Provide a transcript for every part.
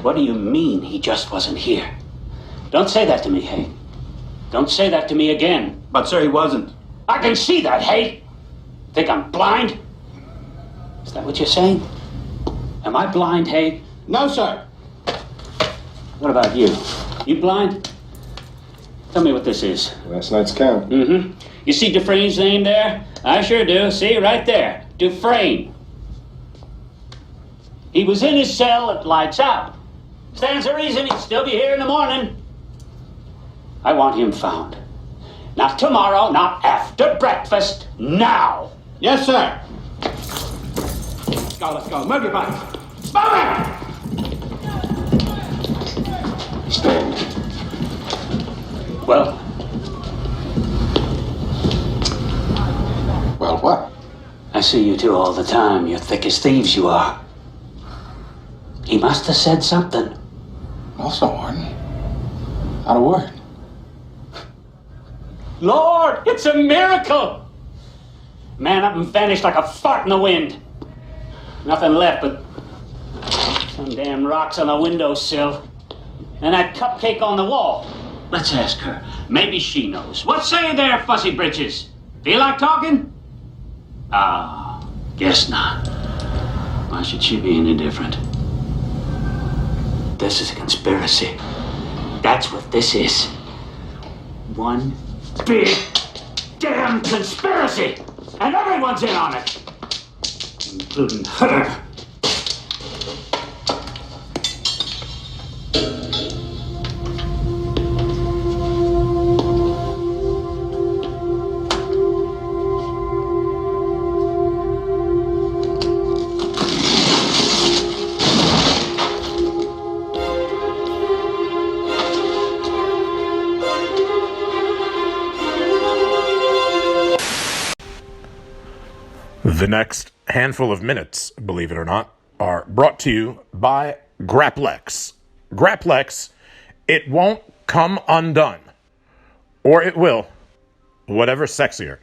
What do you mean he just wasn't here? Don't say that to me, Hay. Don't say that to me again. But, sir, he wasn't. I can see that, Hay. Think I'm blind? Is that what you're saying? Am I blind, Hay? No, sir. What about you? You blind? Tell me what this is. Last night's count. Mm-hmm. You see Dufresne's name there? I sure do. See, right there. Dufresne. He was in his cell at lights out. Stands to reason he'd still be here in the morning. I want him found. Not tomorrow, not after breakfast. Now. Yes, sir. Let's go. Move your body. Move it! Stand. Well? Well, what? I see you two all the time. You're thick as thieves, you are. He must have said something. Also, Warden. Not a word. Lord, it's a miracle! Man up and vanished like a fart in the wind. Nothing left but some damn rocks on the windowsill and that cupcake on the wall. Let's ask her. Maybe she knows. What say there, Fussy Britches? Feel like talking? Ah, guess not. Why should she be any different? This is a conspiracy. That's what this is. One big damn conspiracy! And everyone's in on it! Including her. The next handful of minutes, believe it or not, are brought to you by Grapplex. Grapplex, it won't come undone. Or it will. Whatever's sexier.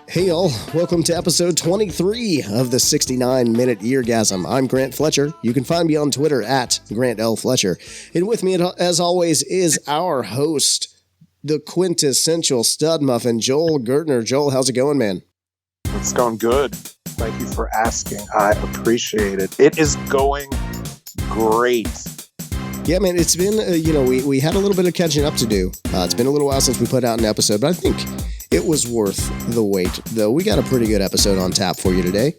Hey y'all, welcome to episode 23 of the 69-Minute Eargasm. I'm Grant Fletcher. You can find me on Twitter at Grant L. Fletcher. And with me, as always, is our host, the quintessential stud muffin, Joel Gertner. Joel, how's it going, man? It's going good. Thank you for asking. I appreciate it. It is going great. Yeah, man, it's been, we had a little bit of catching up to do. It's been a little while since we put out an episode, but I think it was worth the wait, though. We got a pretty good episode on tap for you today.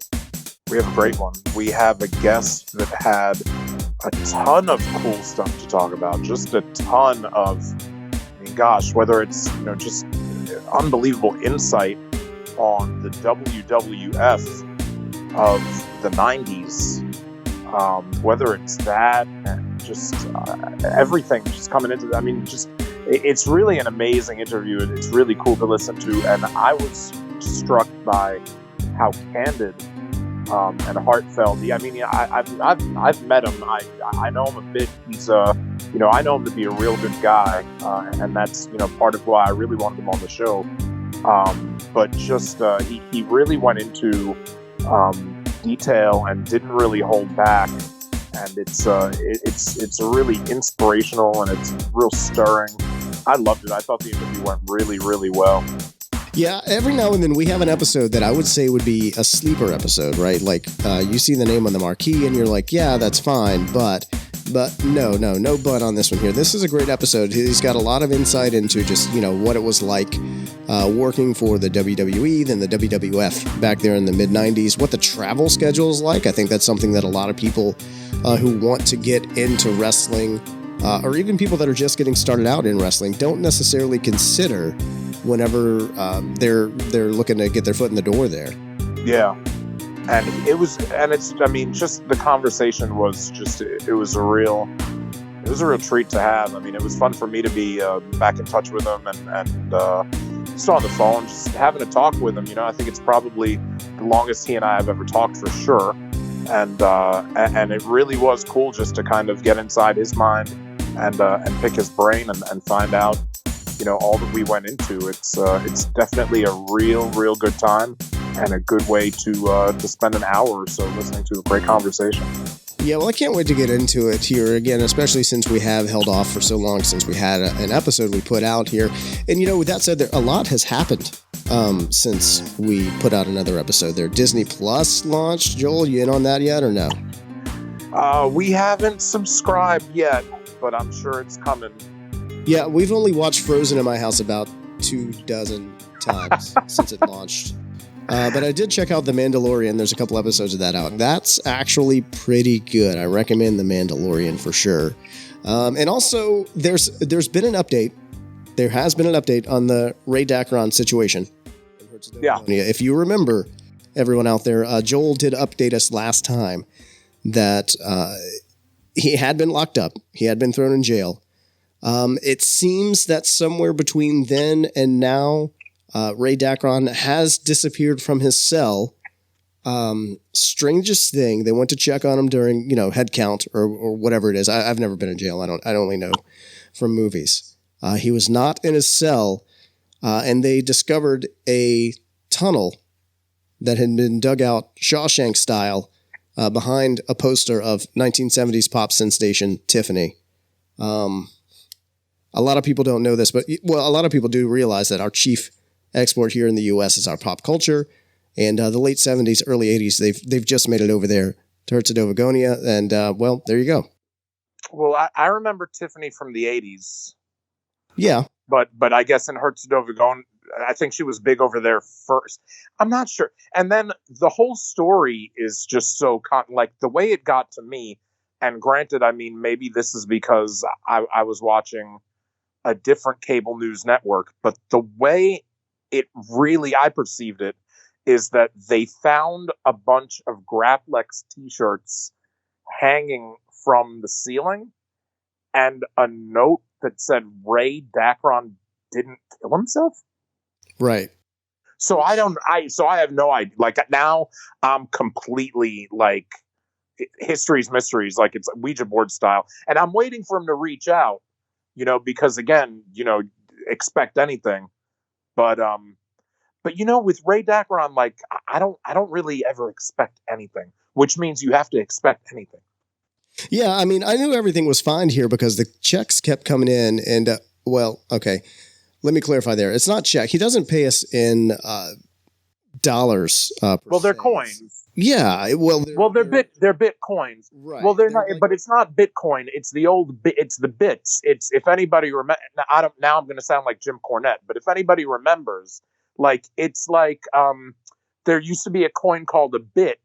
We have a great one. We have a guest that had a ton of cool stuff to talk about. Just a ton of, whether it's, just unbelievable insight on the WWF of the 90s, whether it's that and just everything just coming into that. It's really an amazing interview, and it's really cool to listen to. And I was struck by how candid and heartfelt. I've met him. I know him a bit. He's I know him to be a real good guy, and that's part of why I really wanted him on the show. But just he really went into detail and didn't really hold back. And it's really inspirational, and it's real stirring. I loved it. I thought the interview went really, really well. Yeah, every now and then we have an episode that I would say would be a sleeper episode, right? Like you see the name on the marquee and you're like, yeah, that's fine, but no but on this one here. This is a great episode. He's got a lot of insight into just, what it was like working for the WWE, then the WWF back there in the mid-90s, what the travel schedule is like. I think that's something that a lot of people who want to get into wrestling, or even people that are just getting started out in wrestling, don't necessarily consider whenever they're looking to get their foot in the door there. Yeah. And just the conversation was just, it was a real it was a real treat to have. I mean, it was fun for me to be back in touch with him and just on the phone, just having a talk with him. I think it's probably the longest he and I have ever talked for sure. And it really was cool just to kind of get inside his mind and pick his brain and find out, all that we went into. It's definitely a real good time and a good way to spend an hour or so listening to a great conversation. Yeah, well, I can't wait to get into it here again, especially since we have held off for so long since we had an episode we put out here. And, with that said, a lot has happened since we put out another episode there. Disney Plus launched. Joel, you in on that yet or no? We haven't subscribed yet, but I'm sure it's coming. Yeah, we've only watched Frozen in my house about 24 times since it launched. But I did check out The Mandalorian. There's a couple episodes of that out. That's actually pretty good. I recommend The Mandalorian for sure. And also, there's been an update. There has been an update on the Ray Dacron situation. Yeah. If you remember, everyone out there, Joel did update us last time that he had been locked up. He had been thrown in jail. It seems that somewhere between then and now, Ray Dacron has disappeared from his cell. Strangest thing, they went to check on him during, head count or whatever it is. I've never been in jail. I only know from movies. He was not in his cell, and they discovered a tunnel that had been dug out Shawshank style behind a poster of 1970s pop sensation Tiffany. A lot of people don't know this, but a lot of people do realize that our chief export here in the U.S. is our pop culture, and the late 70s, early 80s, they've just made it over there to Herzegovina, and there you go. Well, I remember Tiffany from the 80s. Yeah. But I guess in Herzegovina, I think she was big over there first. I'm not sure. And then the whole story is just so, like the way it got to me, and granted, I mean, maybe this is because I was watching a different cable news network, but the way I perceived it is that they found a bunch of Graplex t-shirts hanging from the ceiling and a note that said Ray Dacron didn't kill himself. Right. So I have no idea. Like now I'm completely like history's mysteries, like it's Ouija board style. And I'm waiting for him to reach out, because again, expect anything. But with Ray Dacron, like I don't really ever expect anything, which means you have to expect anything. Yeah, I mean, I knew everything was fine here because the checks kept coming in, and okay, let me clarify there. It's not check. He doesn't pay us in dollars. Well, they're coins. Yeah, they're Bitcoins. Right. Well, they're not, but it's not Bitcoin. It's the old. It's the bits. It's if anybody remember. Now I'm going to sound like Jim Cornette, but if anybody remembers, like it's like there used to be a coin called a bit.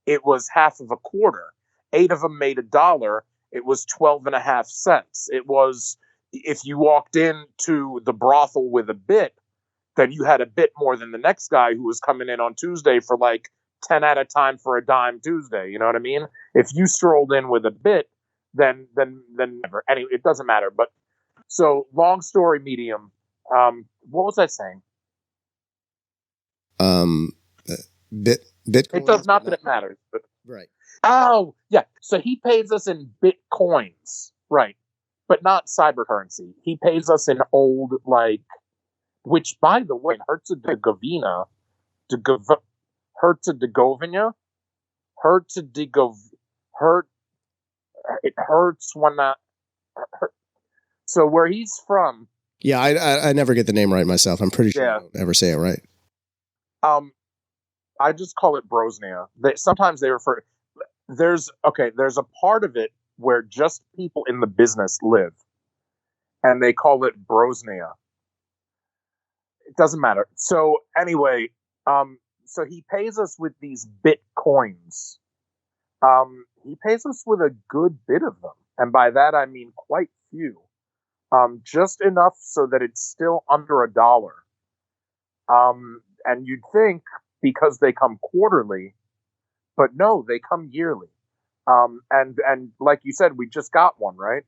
It was half of a quarter. 8 of them made $1. It was 12.5 cents. It was if you walked into the brothel with a bit, then you had a bit more than the next guy who was coming in on Tuesday for like 10 at a time for a dime Tuesday. You know what I mean? If you strolled in with a bit, then never. Anyway, it doesn't matter. But so long story medium. What was I saying? Bitcoin. It does not that it matters. But right. Oh yeah. So he pays us in Bitcoins, right? But not cyber-currency. He pays us in old which by the way, Herzegovina. It hurts when that. So where he's from. Yeah, I never get the name right myself. I'm pretty sure I don't ever say it right. I just call it Brosnia. Sometimes they refer. There's a part of it where just people in the business live, and they call it Brosnia. It doesn't matter. So anyway, so he pays us with these Bitcoins. He pays us with a good bit of them. And by that, I mean quite few. Just enough so that it's still under $1. And you'd think because they come quarterly, but no, they come yearly. And like you said, we just got one, right?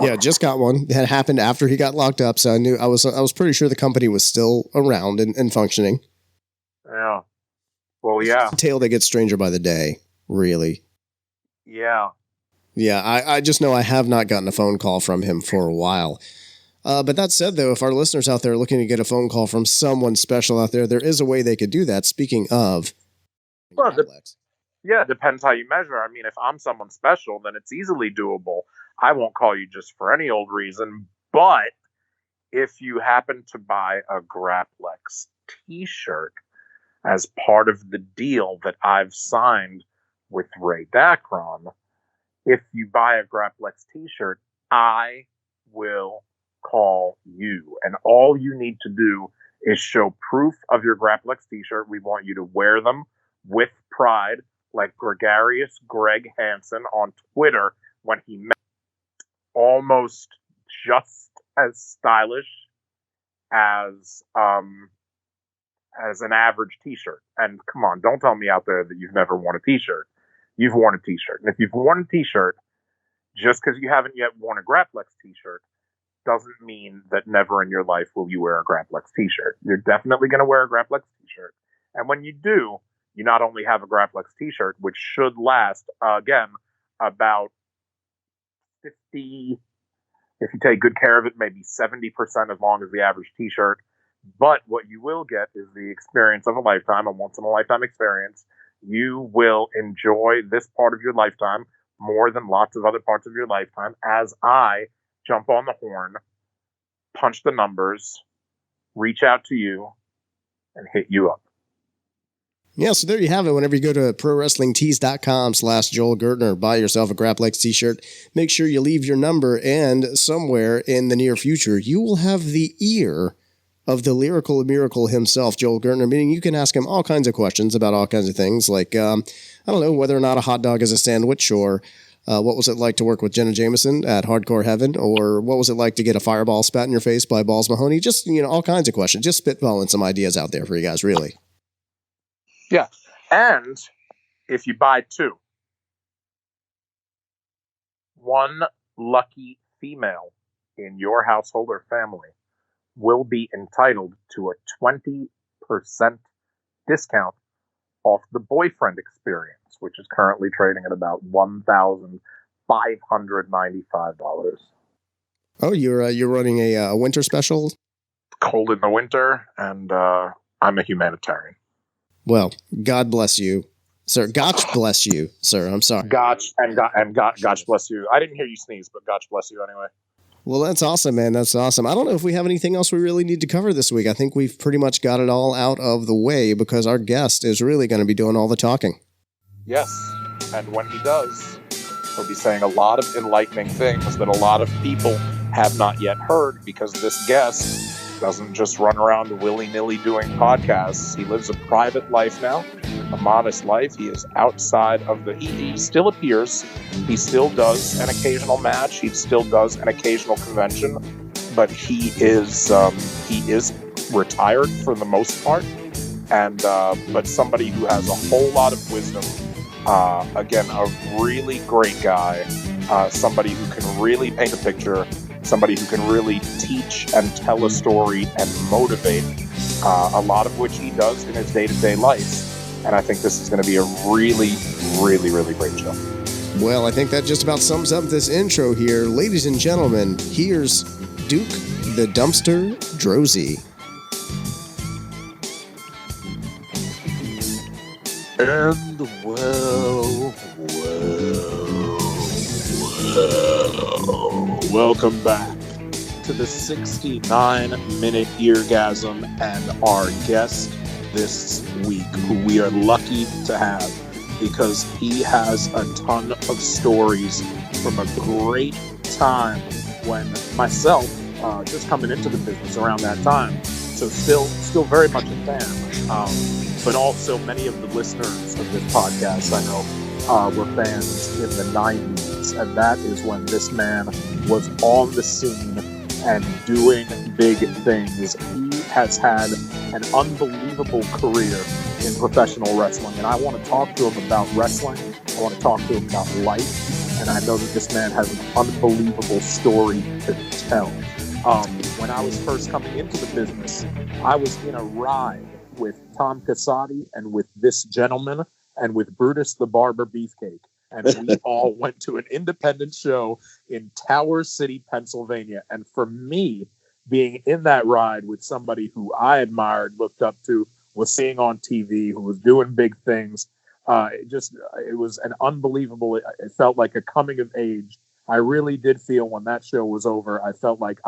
Yeah, just got one. It had happened after he got locked up, so I was pretty sure the company was still around and functioning. Yeah. Well, It's yeah. just a tale that gets stranger by the day, really. Yeah. Yeah, I just know I have not gotten a phone call from him for a while. But that said, though, if our listeners out there are looking to get a phone call from someone special out there, there is a way they could do that. Speaking of... Well, yeah, it depends how you measure. I mean, if I'm someone special, then it's easily doable. I won't call you just for any old reason, but if you happen to buy a Graplex t-shirt as part of the deal that I've signed with Ray Dacron, if you buy a Graplex t-shirt, I will call you. And all you need to do is show proof of your Graplex t-shirt. We want you to wear them with pride, like Gregarious Greg Hansen on Twitter when he met, almost just as stylish as an average t-shirt. And come on, don't tell me out there that you've never worn a t-shirt. You've worn a t-shirt. And if you've worn a t-shirt, just because you haven't yet worn a Graplex t-shirt doesn't mean that never in your life will you wear a Graplex t-shirt. You're definitely going to wear a Graplex t-shirt. And when you do, you not only have a Graplex t-shirt, which should last, again, about 50, if you take good care of it, maybe 70% as long as the average t-shirt. But what you will get is the experience of a lifetime, a once-in-a-lifetime experience. You will enjoy this part of your lifetime more than lots of other parts of your lifetime as I jump on the horn, punch the numbers, reach out to you, and hit you up. Yeah, so there you have it. Whenever you go to ProWrestlingTees.com/Joel Gertner, buy yourself a Graplex t-shirt, make sure you leave your number, and somewhere in the near future, you will have the ear of the lyrical miracle himself, Joel Gertner, meaning you can ask him all kinds of questions about all kinds of things, like, I don't know, whether or not a hot dog is a sandwich, or what was it like to work with Jenna Jameson at Hardcore Heaven, or what was it like to get a fireball spat in your face by Balls Mahoney? Just, all kinds of questions. Just spitballing some ideas out there for you guys, really. Yeah. And if you buy two, one lucky female in your household or family will be entitled to a 20% discount off the boyfriend experience, which is currently trading at about $1,595. Oh, you're running a winter special? Cold in the winter, and I'm a humanitarian. Well, God bless you, sir. Gotch bless you, sir. I'm sorry. Gotch bless you. I didn't hear you sneeze, but Gotch bless you anyway. Well, that's awesome, man. That's awesome. I don't know if we have anything else we really need to cover this week. I think we've pretty much got it all out of the way because our guest is really going to be doing all the talking. Yes, and when he does, he'll be saying a lot of enlightening things that a lot of people have not yet heard, because this guest doesn't just run around willy-nilly doing podcasts. He lives a private life now, a modest life. He is outside of he still appears. He still does an occasional match. He still does an occasional convention, but he is retired for the most part, and but somebody who has a whole lot of wisdom. Again, a really great guy, somebody who can really paint a picture, somebody who can really teach and tell a story and motivate, a lot of which he does in his day-to-day life. And I think this is going to be a really, really, really great show. Well, I think that just about sums up this intro here. Ladies and gentlemen, here's Duke the Dumpster Droese. And welcome back to the 69-minute eargasm and our guest this week, who we are lucky to have because he has a ton of stories from a great time when myself, just coming into the business around that time, so still very much a fan, but also many of the listeners of this podcast I know were fans in the 90s, and that is when this man was on the scene and doing big things. He has had an unbelievable career in professional wrestling, and I want to talk to him about wrestling. I want to talk to him about life, and I know that this man has an unbelievable story to tell. When I was first coming into the business, I was in a ride with Tom Casati and with this gentleman and with Brutus the Barber Beefcake. And we all went to an independent show in Tower City, Pennsylvania. And for me, being in that ride with somebody who I admired, looked up to, was seeing on TV, who was doing big things, it was an unbelievable, it felt like a coming of age. I really did feel when that show was over, I felt like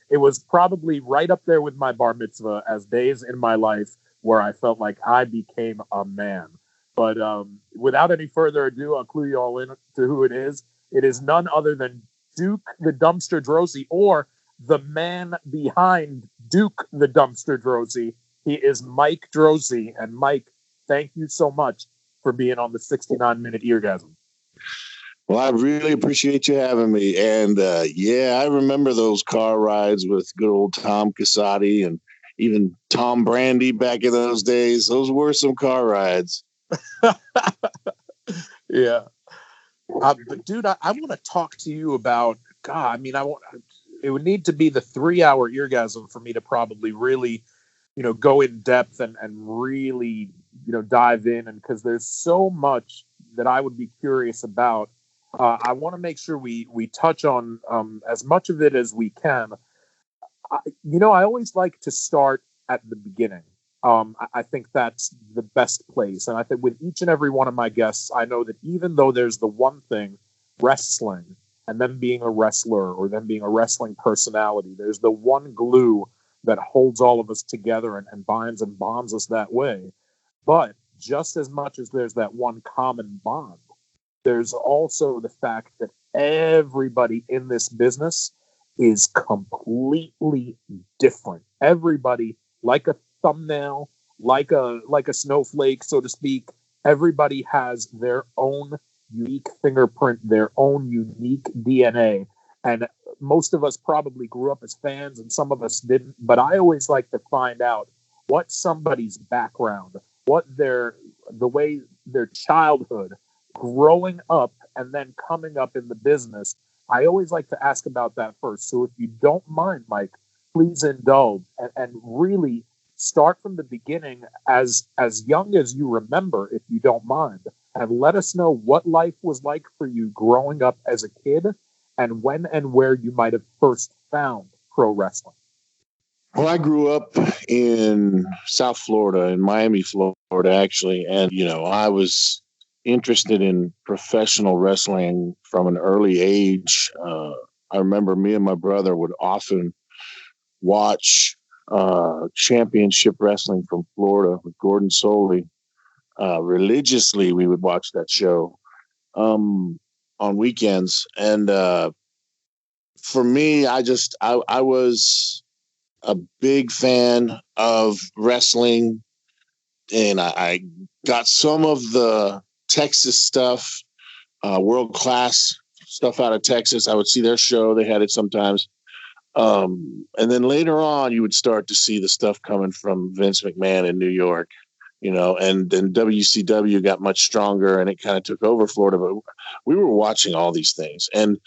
it was probably right up there with my bar mitzvah as days in my life where I felt like I became a man. But without any further ado, I'll clue you all in to who it is. It is none other than Duke the Dumpster Droese, or the man behind Duke the Dumpster Droese. He is Mike Droese. And Mike, thank you so much for being on the 69-minute Eargasm. Well, I really appreciate you having me. And yeah, I remember those car rides with good old Tom Casati and even Tom Brandy back in those days. Those were some car rides. Yeah. But dude, I want to talk to you about, God, I mean, it would need to be the 3-hour Eargasm for me to probably really, go in depth and really, dive in. And because there's so much that I would be curious about, I want to make sure we touch on as much of it as we can. I always like to start at the beginning. I think that's the best place. And I think with each and every one of my guests, I know that even though there's the one thing, wrestling, and them being a wrestler or them being a wrestling personality, there's the one glue that holds all of us together and binds and bonds us that way. But just as much as there's that one common bond, there's also the fact that everybody in this business is completely different. Everybody, like a thumbnail, like a snowflake, so to speak, everybody has their own unique fingerprint, their own unique DNA. And most of us probably grew up as fans and some of us didn't. But I always like to find out what somebody's background, the way their childhood, growing up and then coming up in the business. I always like to ask about that first. So if you don't mind, Mike, please indulge and really start from the beginning as young as you remember, if you don't mind, and let us know what life was like for you growing up as a kid and when and where you might have first found pro wrestling. Well, I grew up in South Florida, in Miami, Florida, actually. And, I was interested in professional wrestling from an early age. I remember me and my brother would often watch championship wrestling from Florida with Gordon Soley. Religiously, we would watch that show on weekends. And for me, I was a big fan of wrestling, and I got some of the Texas stuff, world class stuff out of Texas. I would see their show. They had it sometimes. And then later on, you would start to see the stuff coming from Vince McMahon in New York, and then WCW got much stronger and it kind of took over Florida. But we were watching all these things. And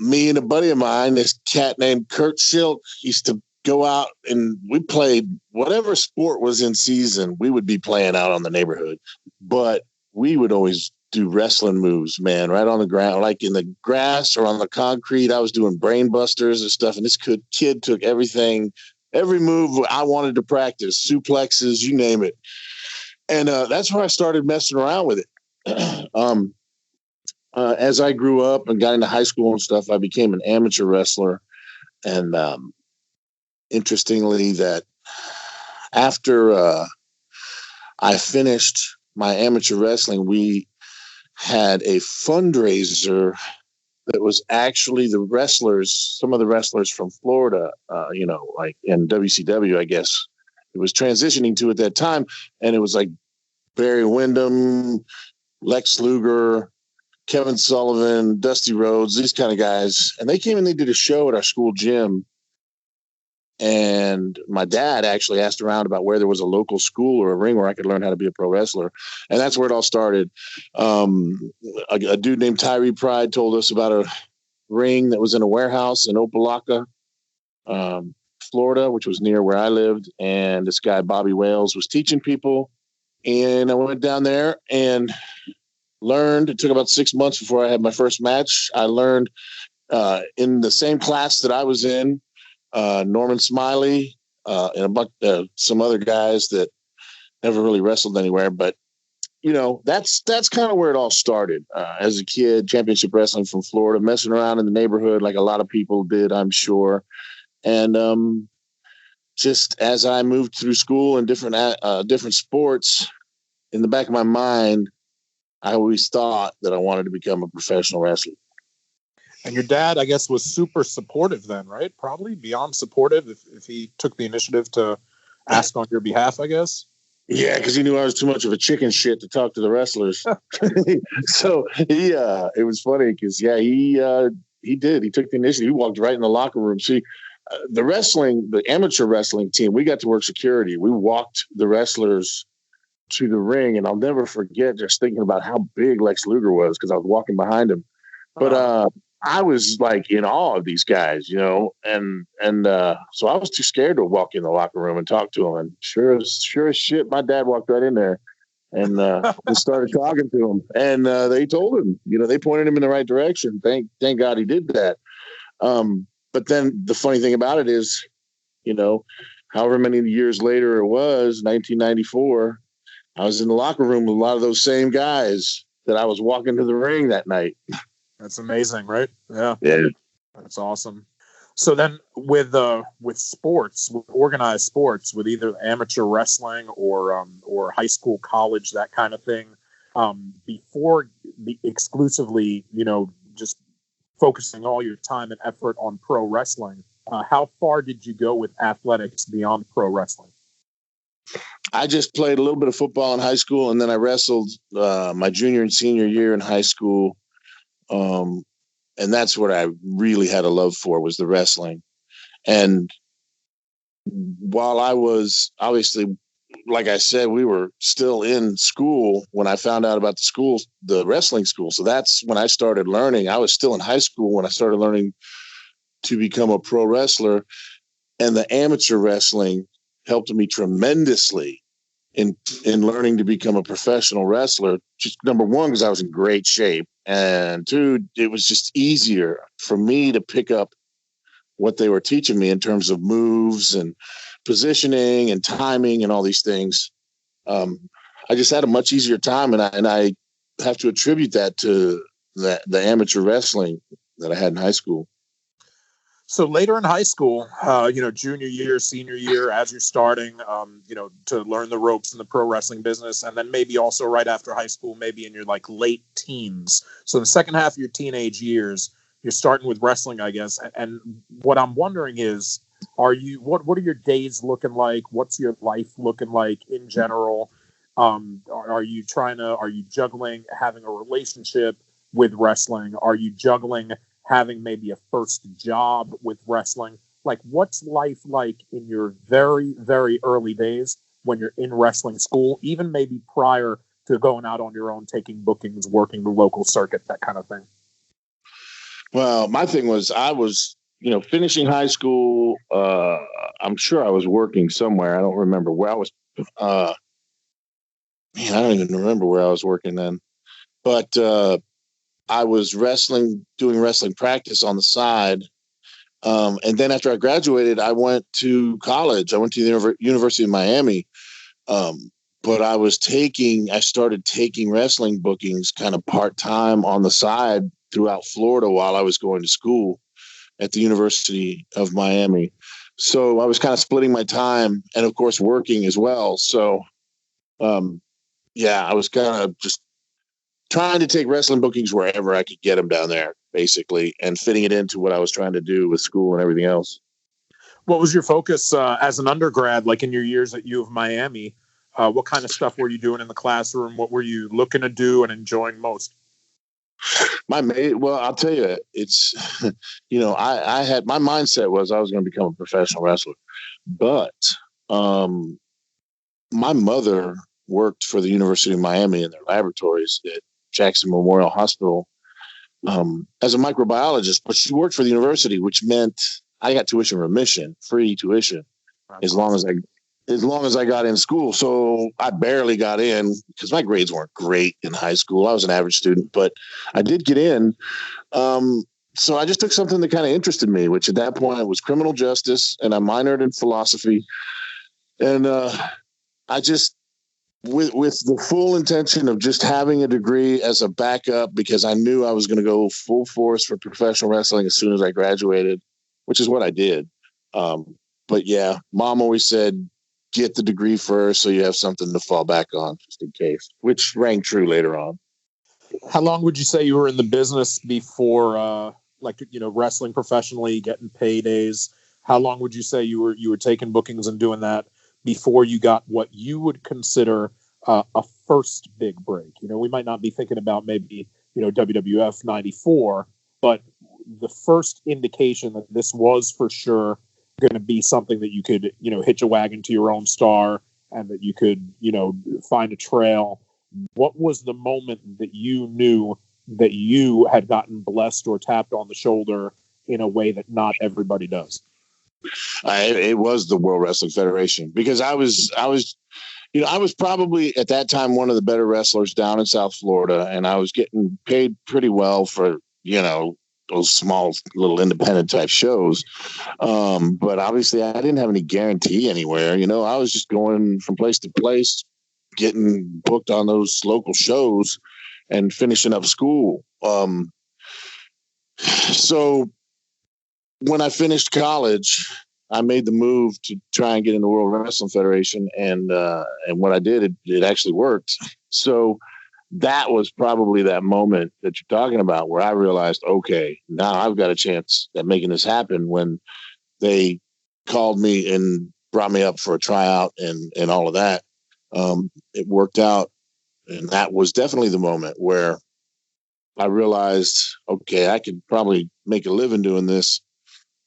me and a buddy of mine, this cat named Kurt Silk, used to go out and we played whatever sport was in season. We would be playing out on the neighborhood, but we would always do wrestling moves, man, right on the ground, like in the grass or on the concrete. I was doing brain busters and stuff. And this kid took every move I wanted to practice, suplexes, you name it. And that's where I started messing around with it. As I grew up and got into high school and stuff, I became an amateur wrestler. And interestingly, that after I finished my amateur wrestling, we had a fundraiser that was actually the wrestlers, some of the wrestlers from Florida, like in WCW, I guess it was transitioning to at that time. And it was like Barry Windham, Lex Luger, Kevin Sullivan, Dusty Rhodes, these kind of guys. And they came and they did a show at our school gym. And my dad actually asked around about where there was a local school or a ring where I could learn how to be a pro wrestler. And that's where it all started. A dude named Tyree Pride told us about a ring that was in a warehouse in Opelika, Florida, which was near where I lived. And this guy, Bobby Wales, was teaching people. And I went down there and learned. It took about 6 months before I had my first match. I learned in the same class that I was in, Norman Smiley, and a bunch some other guys that never really wrestled anywhere. But that's kind of where it all started. As a kid, championship wrestling from Florida, messing around in the neighborhood like a lot of people did, I'm sure. And just as I moved through school and different sports, in the back of my mind, I always thought that I wanted to become a professional wrestler. And your dad, I guess, was super supportive then, right? Probably beyond supportive if he took the initiative to ask on your behalf, I guess. Yeah, because he knew I was too much of a chicken shit to talk to the wrestlers. So it was funny because he did. He took the initiative. He walked right in the locker room. See, the amateur wrestling team, we got to work security. We walked the wrestlers to the ring, and I'll never forget just thinking about how big Lex Luger was because I was walking behind him. But I was like in awe of these guys, and so I was too scared to walk in the locker room and talk to them. And sure as shit, my dad walked right in there and started talking to him. And they told him, they pointed him in the right direction. Thank God he did that. But then the funny thing about it is, however many years later it was, 1994, I was in the locker room with a lot of those same guys that I was walking to the ring that night. That's amazing, right? Yeah. That's awesome. So then with sports, with organized sports, with either amateur wrestling or high school, college, that kind of thing, before exclusively, just focusing all your time and effort on pro wrestling, how far did you go with athletics beyond pro wrestling? I just played a little bit of football in high school, and then I wrestled my junior and senior year in high school. And that's what I really had a love for, was the wrestling. And while I was obviously, like I said, we were still in school when I found out about the wrestling school. So that's when I started learning. I was still in high school when I started learning to become a pro wrestler, and the amateur wrestling helped me tremendously in learning to become a professional wrestler. Just number one, because I was in great shape, and two, it was just easier for me to pick up what they were teaching me in terms of moves and positioning and timing and all these things. I just had a much easier time, and I have to attribute that to the amateur wrestling that I had in high school. So later in high school, junior year, senior year, as you're starting, to learn the ropes in the pro wrestling business, and then maybe also right after high school, maybe in your late teens. So the second half of your teenage years, you're starting with wrestling, I guess. And what I'm wondering is, what are your days looking like? What's your life looking like in general? Are you juggling having a relationship with wrestling? Are you juggling having maybe a first job with wrestling? Like, what's life like in your very, very early days when you're in wrestling school, even maybe prior to going out on your own, taking bookings, working the local circuit, that kind of thing? Well, my thing was, I was, finishing high school. I'm sure I was working somewhere. I don't remember where I was. I don't even remember where I was working then. But I was doing wrestling practice on the side. And then after I graduated, I went to college. I went to the University of Miami. But I started taking wrestling bookings kind of part-time on the side throughout Florida while I was going to school at the University of Miami. So I was kind of splitting my time and, of course, working as well. So, I was kind of just trying to take wrestling bookings wherever I could get them down there, basically, and fitting it into what I was trying to do with school and everything else. What was your focus as an undergrad, like in your years at U of Miami? What kind of stuff were you doing in the classroom? What were you looking to do and enjoying most? Well, I'll tell you, it's, I had, my mindset was I was going to become a professional wrestler, but my mother worked for the University of Miami in their laboratories at Jackson Memorial Hospital as a microbiologist, but she worked for the university, which meant I got tuition remission, free tuition, as long as I got in school. So I barely got in because my grades weren't great in high school. I was an average student, but I did get in. So I just took something that kind of interested me, which at that point was criminal justice, and I minored in philosophy. And I just, with the full intention of just having a degree as a backup, because I knew I was going to go full force for professional wrestling as soon as I graduated, which is what I did. But yeah, Mom always said, get the degree first so you have something to fall back on just in case, which rang true later on. How long would you say you were in the business before, wrestling professionally, getting paydays? How long would you say you were taking bookings and doing that before you got what you would consider a first big break? We might not be thinking about maybe, WWF 94, but the first indication that this was for sure going to be something that you could, hitch a wagon to your own star and that you could, find a trail. What was the moment that you knew that you had gotten blessed or tapped on the shoulder in a way that not everybody does? It was the World Wrestling Federation, because I was probably at that time one of the better wrestlers down in South Florida, and I was getting paid pretty well for, those small little independent type shows. But obviously I didn't have any guarantee anywhere. I was just going from place to place, getting booked on those local shows and finishing up school. So when I finished college, I made the move to try and get in the World Wrestling Federation. And what I did, it actually worked. So that was probably that moment that you're talking about where I realized, okay, now I've got a chance at making this happen, when they called me and brought me up for a tryout and all of that. It worked out. And that was definitely the moment where I realized, okay, I could probably make a living doing this.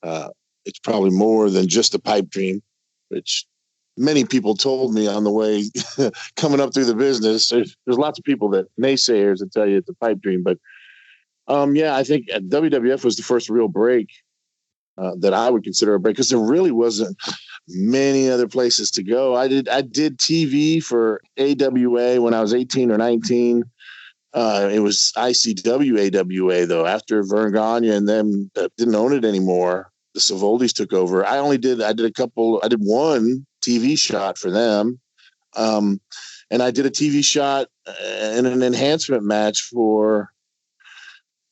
It's probably more than just a pipe dream, which many people told me on the way coming up through the business. There's lots of people that naysayers that tell you it's a pipe dream, but I think WWF was the first real break that I would consider a break, because there really wasn't many other places to go. I did TV for AWA when I was 18 or 19. It was ICW AWA though. After Vern Gagne and them didn't own it anymore, the Savoldis took over. I did one TV shot for them. And I did a TV shot in an enhancement match for,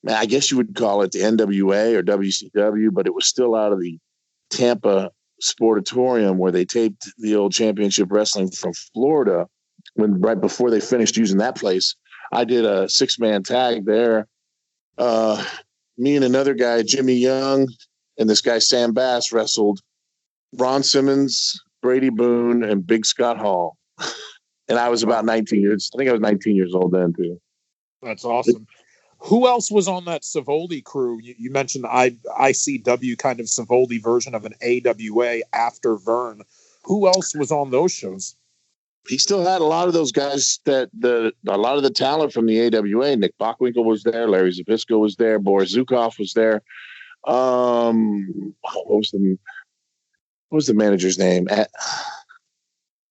I guess you would call it the NWA or WCW, but it was still out of the Tampa Sportatorium where they taped the old Championship Wrestling from Florida, right before they finished using that place. I did a 6-man tag there. Me and another guy, Jimmy Young, and this guy, Sam Bass, wrestled Ron Simmons, Brady Boone, and Big Scott Hall. And I was about 19 years. I think I was 19 years old then too. That's awesome. Who else was on that Savoldi crew? You mentioned ICW kind of Savoldi version of an AWA after Vern. Who else was on those shows? He still had a lot of those guys a lot of the talent from the AWA. Nick Bockwinkel was there. Larry Zbyszko was there. Boris Zukov was there. What was the manager's name?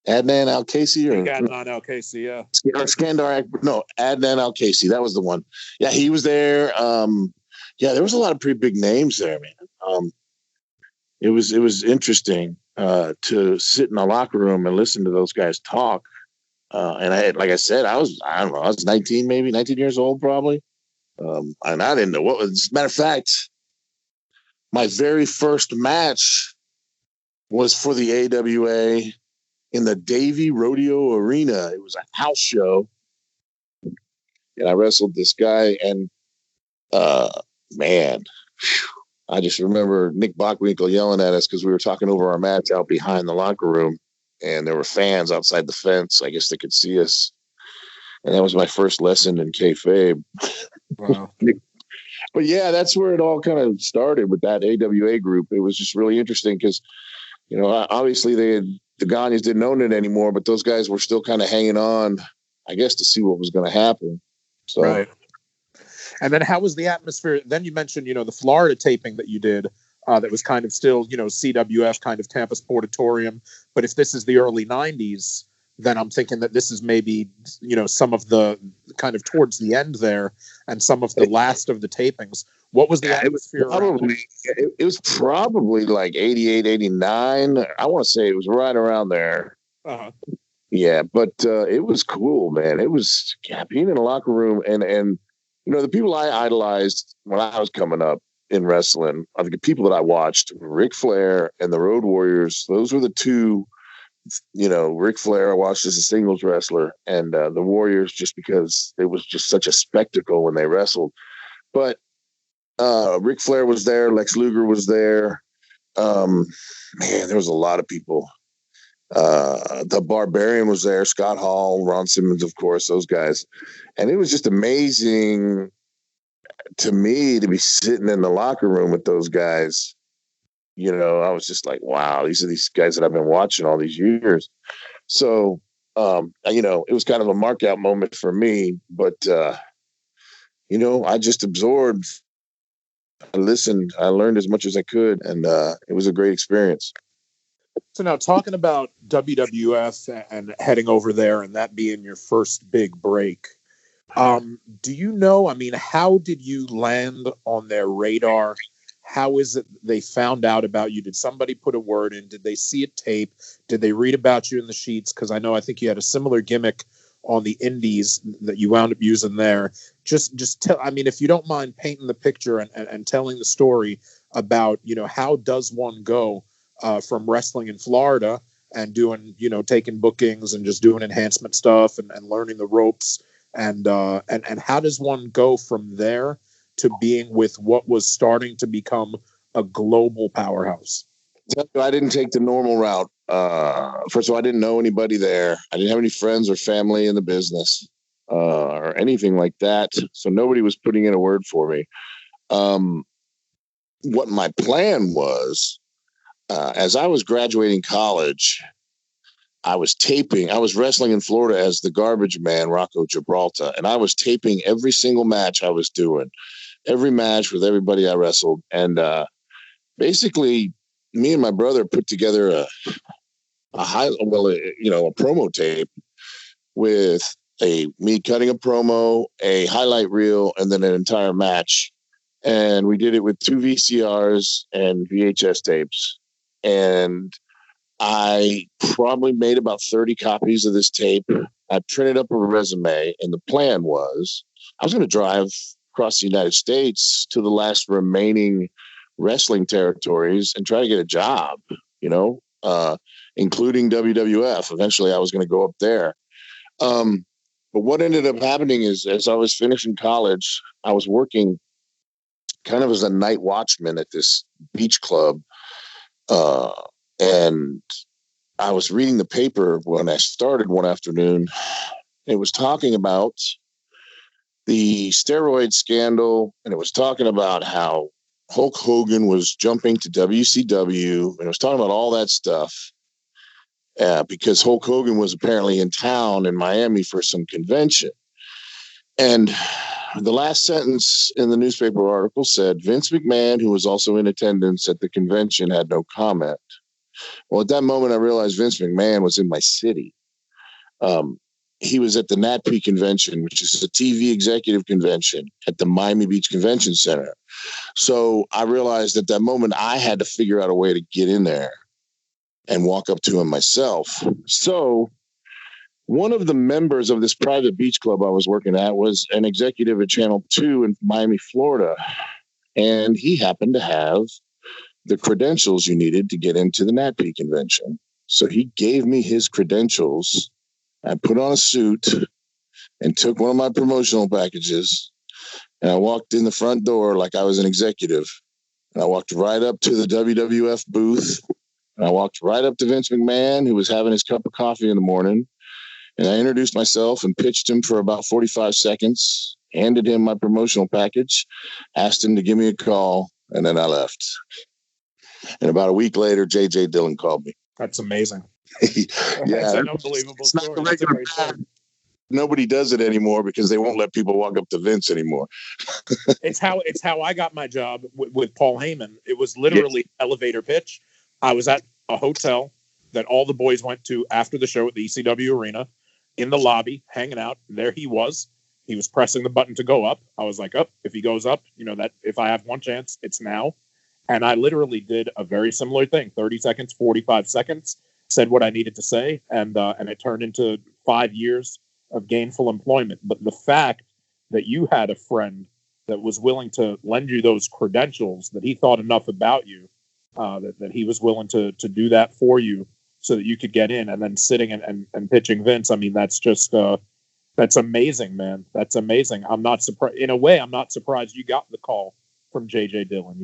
Adnan Al-Casey Adnan Al-Casey, yeah. Or Skandar, no, Adnan Al-Casey. That was the one. Yeah, he was there. There was a lot of pretty big names there, man. It was interesting to sit in a locker room and listen to those guys talk. And I was 19 years old probably. And I didn't know what was. As a matter of fact, my very first match was for the AWA in the Davie Rodeo Arena. It was a house show. And I wrestled this guy, and man, I just remember Nick Bockwinkel yelling at us because we were talking over our match out behind the locker room, and there were fans outside the fence. I guess they could see us. And that was my first lesson in kayfabe. Wow. But yeah, that's where it all kind of started with that AWA group. It was just really interesting because, obviously the Gagnes didn't own it anymore, but those guys were still kind of hanging on, I guess, to see what was going to happen. So, Right. And then how was the atmosphere? Then you mentioned, the Florida taping that you did that was kind of still, CWF kind of Tampa Sportatorium. But if this is the early 90s, then I'm thinking that this is maybe, some of the kind of towards the end there and some of the last of the tapings. What was the atmosphere? It was probably like 88, 89. I want to say it was right around there. Uh-huh. Yeah, but it was cool, man. It was being in a locker room and the people I idolized when I was coming up in wrestling, I think the people that I watched, Ric Flair and the Road Warriors, those were the two. Ric Flair I watched as a singles wrestler, and the Warriors just because it was just such a spectacle when they wrestled. But Ric Flair was there, Lex Luger was there. Man, there was a lot of people. The Barbarian was there, Scott Hall, Ron Simmons, of course, those guys. And it was just amazing to me to be sitting in the locker room with those guys. I was just like, wow, these are these guys that I've been watching all these years. So, it was kind of a mark out moment for me, but, I just absorbed, I listened, I learned as much as I could, and it was a great experience. So now talking about WWF and heading over there and that being your first big break, do you know, how did you land on their radar? How is it they found out about you? Did somebody put a word in? Did they see a tape? Did they read about you in the sheets? Because I think you had a similar gimmick on the indies that you wound up using there. Just tell, if you don't mind painting the picture and telling the story about, how does one go from wrestling in Florida and doing, taking bookings and just doing enhancement stuff and learning the ropes and how does one go from there to being with what was starting to become a global powerhouse? I didn't take the normal route. First of all, I didn't know anybody there. I didn't have any friends or family in the business or anything like that. So nobody was putting in a word for me. What my plan was, as I was graduating college, I was wrestling in Florida as the garbage man, Rocco Gibraltar, and I was taping every single match I was doing. Every match with everybody I wrestled. And basically, me and my brother put together a promo tape with me cutting a promo, a highlight reel, and then an entire match. And we did it with 2 VCRs and VHS tapes. And I probably made about 30 copies of this tape. I printed up a resume, and the plan was I was going to drive across the United States to the last remaining wrestling territories and try to get a job, including WWF. Eventually I was going to go up there. But what ended up happening is as I was finishing college, I was working kind of as a night watchman at this beach club. And I was reading the paper when I started one afternoon. It was talking about the steroid scandal, and it was talking about how Hulk Hogan was jumping to WCW, and it was talking about all that stuff because Hulk Hogan was apparently in town in Miami for some convention. And the last sentence in the newspaper article said, Vince McMahon, who was also in attendance at the convention, had no comment. Well, at that moment, I realized Vince McMahon was in my city. He was at the NatP convention, which is a TV executive convention at the Miami Beach Convention Center. So I realized at that moment I had to figure out a way to get in there and walk up to him myself. So one of the members of this private beach club I was working at was an executive at Channel 2 in Miami, Florida. And he happened to have the credentials you needed to get into the NatP convention. So he gave me his credentials. I put on a suit and took one of my promotional packages, and I walked in the front door like I was an executive. And I walked right up to the WWF booth, and I walked right up to Vince McMahon, who was having his cup of coffee in the morning. And I introduced myself and pitched him for about 45 seconds. handed him my promotional package, asked him to give me a call, and then I left. And about a week later, J.J. Dillon called me. That's amazing. Yeah, That's an unbelievable it's not story. the That's a regular great story. path. Nobody does it anymore because they won't let people walk up to Vince anymore. It's how I got my job with Paul Heyman. It was literally elevator pitch. I was at a hotel that all the boys went to after the show at the ECW arena, in the lobby, hanging out. There he was. He was pressing the button to go up. I was like, up. If he goes up, that if I have one chance, it's now. And I literally did a very similar thing. 30 seconds, 45 seconds, said what I needed to say, and it turned into 5 years of gainful employment. But the fact that you had a friend that was willing to lend you those credentials, that he thought enough about you, that he was willing to do that for you so that you could get in, and then sitting and pitching Vince. I mean, that's just, that's amazing, man. That's amazing. I'm not surprised. In a way, I'm not surprised you got the call from J.J. Dillon.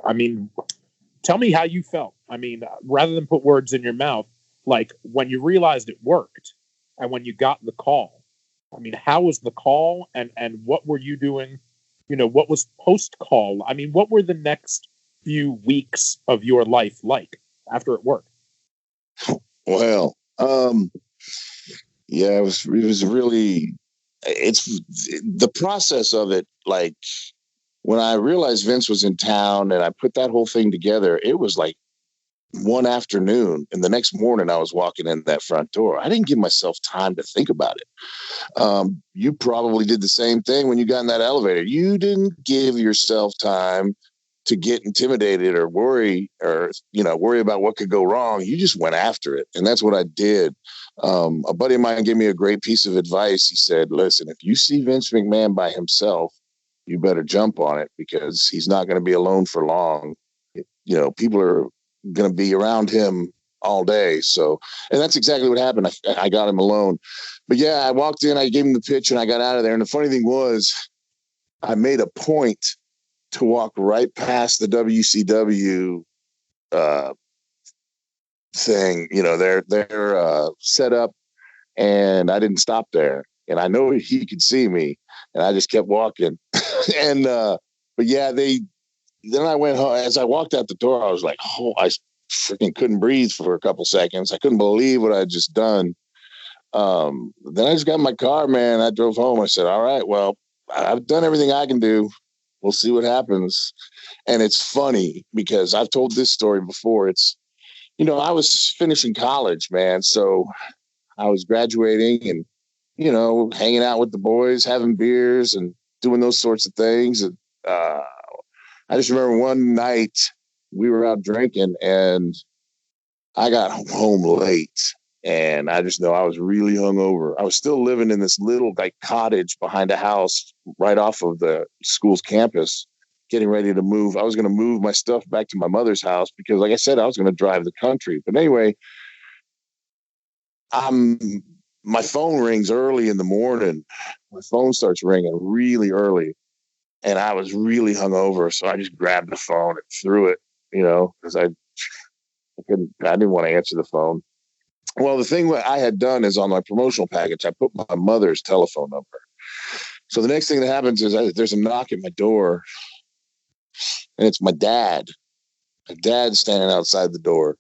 I mean, tell me how you felt. I mean, rather than put words in your mouth, like when you realized it worked and when you got the call, I mean, how was the call, and what were you doing? What was post-call? I mean, what were the next few weeks of your life like after it worked? Well, yeah, it was really, it's the process of it. Like when I realized Vince was in town and I put that whole thing together, it was like one afternoon, and the next morning I was walking in that front door. I didn't give myself time to think about it. You probably did the same thing when you got in that elevator. You didn't give yourself time to get intimidated or worry about what could go wrong. You just went after it. And that's what I did. A buddy of mine gave me a great piece of advice. He said, listen, if you see Vince McMahon by himself, you better jump on it, because he's not going to be alone for long. People are going to be around him all day. So, and that's exactly what happened. I got him alone. But yeah, I walked in, I gave him the pitch, and I got out of there. And the funny thing was, I made a point to walk right past the WCW thing, their set up, and I didn't stop there. And I know he could see me, and I just kept walking. And but yeah, then I went home. As I walked out the door, I was like, oh, I freaking couldn't breathe for a couple seconds. I couldn't believe what I'd just done. Then I just got in my car, man. I drove home. I said, all right, well, I've done everything I can do. We'll see what happens. And it's funny because I've told this story before. It's, I was finishing college, man. So I was graduating and, hanging out with the boys, having beers and doing those sorts of things. And I just remember one night we were out drinking and I got home late, and I just know I was really hungover. I was still living in this little cottage behind a house right off of the school's campus, getting ready to move. I was going to move my stuff back to my mother's house because, like I said, I was going to drive the country. But anyway, my phone rings early in the morning. My phone starts ringing really early, and I was really hungover. So I just grabbed the phone and threw it, because I didn't want to answer the phone. Well, the thing that I had done is on my promotional package, I put my mother's telephone number. So the next thing that happens is there's a knock at my door, and it's my dad. My dad's standing outside the door,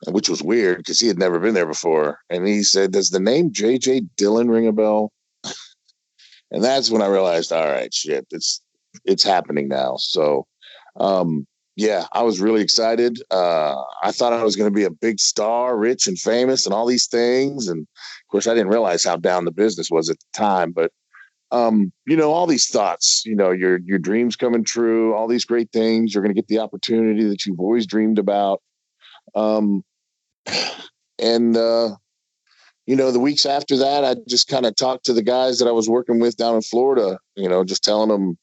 which was weird because he had never been there before. And he said, does the name J.J. Dillon ring a bell? And that's when I realized, all right, shit, it's happening now. So, yeah, I was really excited. I thought I was going to be a big star, rich and famous and all these things. And of course, I didn't realize how down the business was at the time. But, all these thoughts, your dreams coming true, all these great things. You're going to get the opportunity that you've always dreamed about. The weeks after that, I just kind of talked to the guys that I was working with down in Florida, just telling them,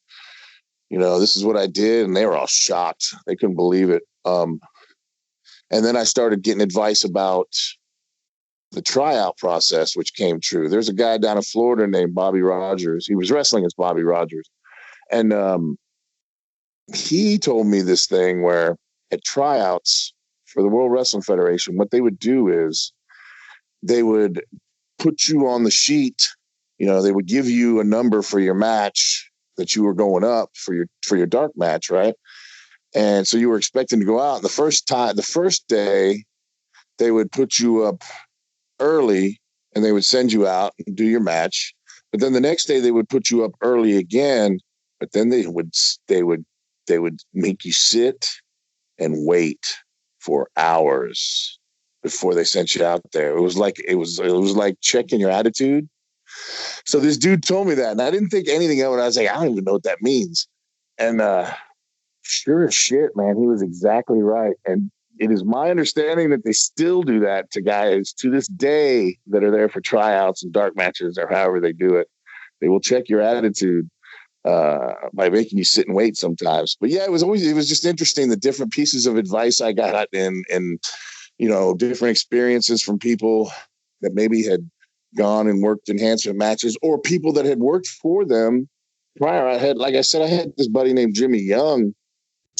this is what I did. And they were all shocked. They couldn't believe it. And then I started getting advice about the tryout process, which came true. There's a guy down in Florida named Bobby Rogers. He was wrestling as Bobby Rogers. And he told me this thing where at tryouts for the World Wrestling Federation, what they would do is they would put you on the sheet, they would give you a number for your match that you were going up for your dark match, right? And so you were expecting to go out. And the first day, they would put you up early and they would send you out and do your match. But then the next day they would put you up early again, but then they would make you sit and wait for hours before they sent you out there. It was like checking your attitude. So this dude told me that, and I didn't think anything of it. I was like, I don't even know what that means. And sure as shit, man, he was exactly right. And it is my understanding that they still do that to guys to this day that are there for tryouts and dark matches or however they do it. They will check your attitude by making you sit and wait sometimes. But yeah, it was just interesting, the different pieces of advice I got and different experiences from people that maybe had gone and worked enhancement matches or people that had worked for them prior. I had this buddy named Jimmy Young.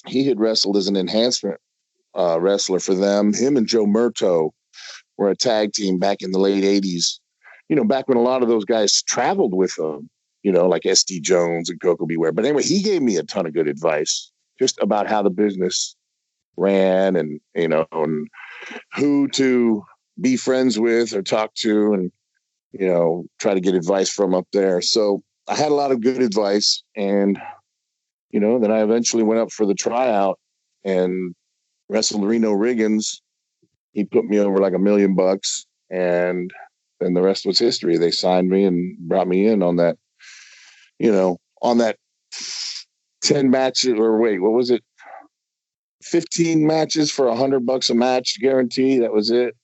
He had wrestled as an enhancement wrestler for them. Him and Joe Murto were a tag team back in the late 80s, back when a lot of those guys traveled with them, like SD Jones and Coco Beware. But anyway, he gave me a ton of good advice just about how the business ran and who to be friends with or talk to and, try to get advice from up there. So I had a lot of good advice. And, then I eventually went up for the tryout and wrestled Reno Riggins. He put me over like $1 million, and then the rest was history. They signed me and brought me in on that, on that 10 matches, or wait, what was it? 15 matches for $100 a match guarantee. That was it.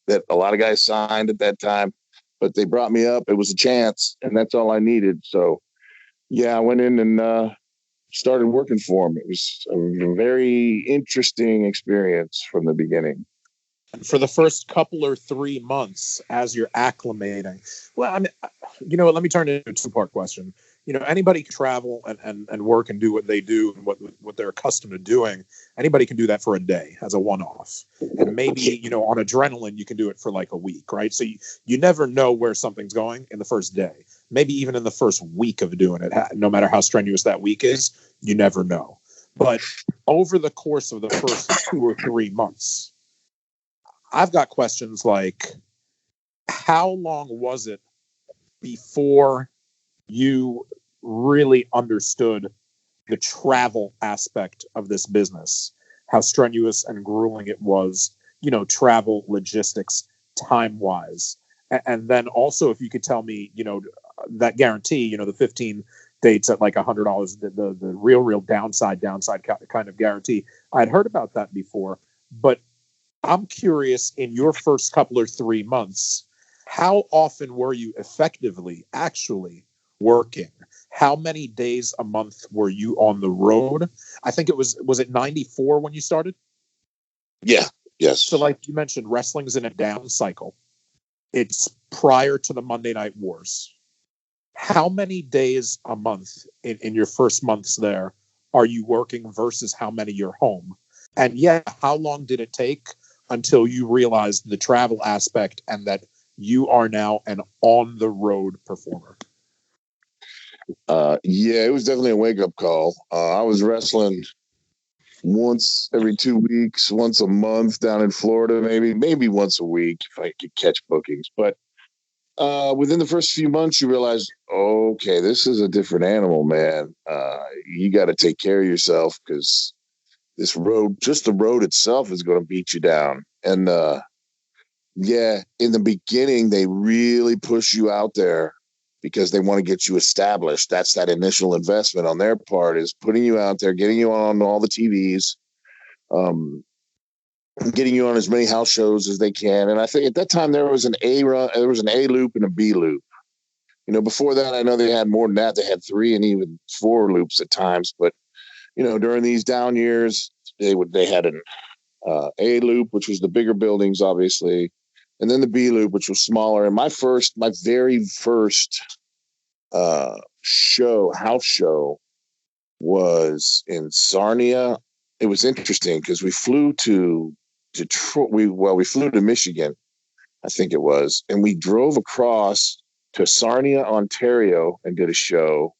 That a lot of guys signed at that time, but they brought me up. It was a chance, and that's all I needed. So, yeah, I went in and started working for them. It was a very interesting experience from the beginning. For the first couple or 3 months as you're acclimating, well, I mean, let me turn it into a two-part question. Anybody can travel and work and do what they do and what they're accustomed to doing. Anybody can do that for a day as a one-off. And maybe, on adrenaline, you can do it for like a week, right? So you never know where something's going in the first day. Maybe even in the first week of doing it, no matter how strenuous that week is, you never know. But over the course of the first 2 or 3 months, I've got questions like, how long was it before you really understood the travel aspect of this business, how strenuous and grueling it was, travel, logistics, time-wise? And then also, if you could tell me, that guarantee, the 15 dates at like $100, the real downside kind of guarantee. I'd heard about that before, but I'm curious, in your first couple or 3 months, how often were you effectively actually working? How many days a month were you on the road? I think was it 94 when you started? Yeah. Yes. So like you mentioned, wrestling's in a down cycle. It's prior to the Monday Night Wars. How many days a month in your first months there are you working versus how many you're home? And how long did it take until you realized the travel aspect and that you are now an on-the-road performer? It was definitely a wake-up call. I was wrestling once every 2 weeks, once a month down in Florida, maybe once a week if I could catch bookings. But within the first few months, you realize, okay, this is a different animal, man. You got to take care of yourself because this road, just the road itself, is going to beat you down. And in the beginning, they really push you out there because they want to get you established. That's that initial investment on their part, is putting you out there, getting you on all the TVs, getting you on as many house shows as they can. And I think at that time there was an A loop and a B loop. Before that, I know they had more than that. They had 3 and even 4 loops at times. But during these down years, they had an A loop, which was the bigger buildings, obviously, and then the B loop, which was smaller. And my very first house show was in Sarnia. It was interesting because we flew to Detroit. We flew to Michigan, I think it was, and we drove across to Sarnia, Ontario, and did a show.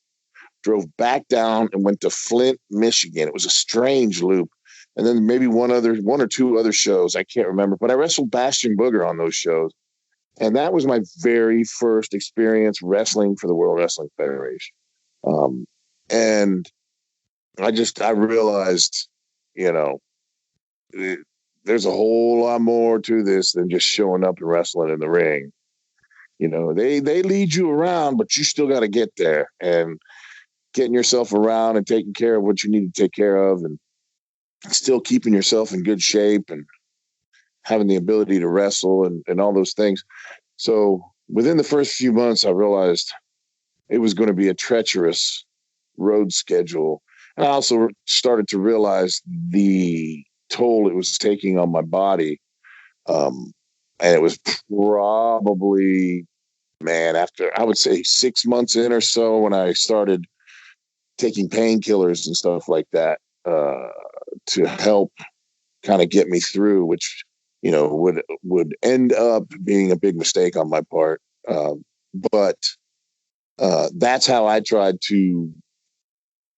Drove back down and went to Flint, Michigan. It was a strange loop. And then maybe one or two other shows. I can't remember, but I wrestled Bastion Booger on those shows. And that was my very first experience wrestling for the World Wrestling Federation. And I realized, there's a whole lot more to this than just showing up and wrestling in the ring. They lead you around, but you still got to get there and getting yourself around and taking care of what you need to take care of and still keeping yourself in good shape and having the ability to wrestle and all those things. So within the first few months, I realized it was going to be a treacherous road schedule. And I also started to realize the toll it was taking on my body. And it was probably, after I would say 6 months in or so when I started taking painkillers and stuff like that to help kind of get me through, which, would end up being a big mistake on my part. But that's how I tried to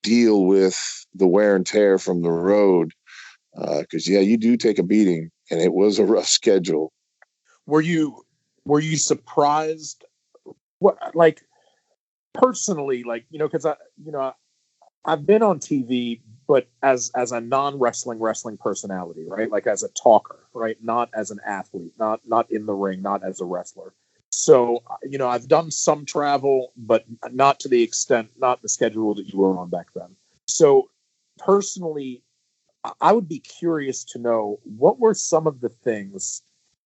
deal with the wear and tear from the road. Because you do take a beating, and it was a rough schedule. Were you surprised? What, like, personally, like, because I've been on TV, but as a non-wrestling personality, right? Like as a talker, right? Not as an athlete, not in the ring, not as a wrestler. So, I've done some travel, but not to the extent, not the schedule that you were on back then. So personally, I would be curious to know what were some of the things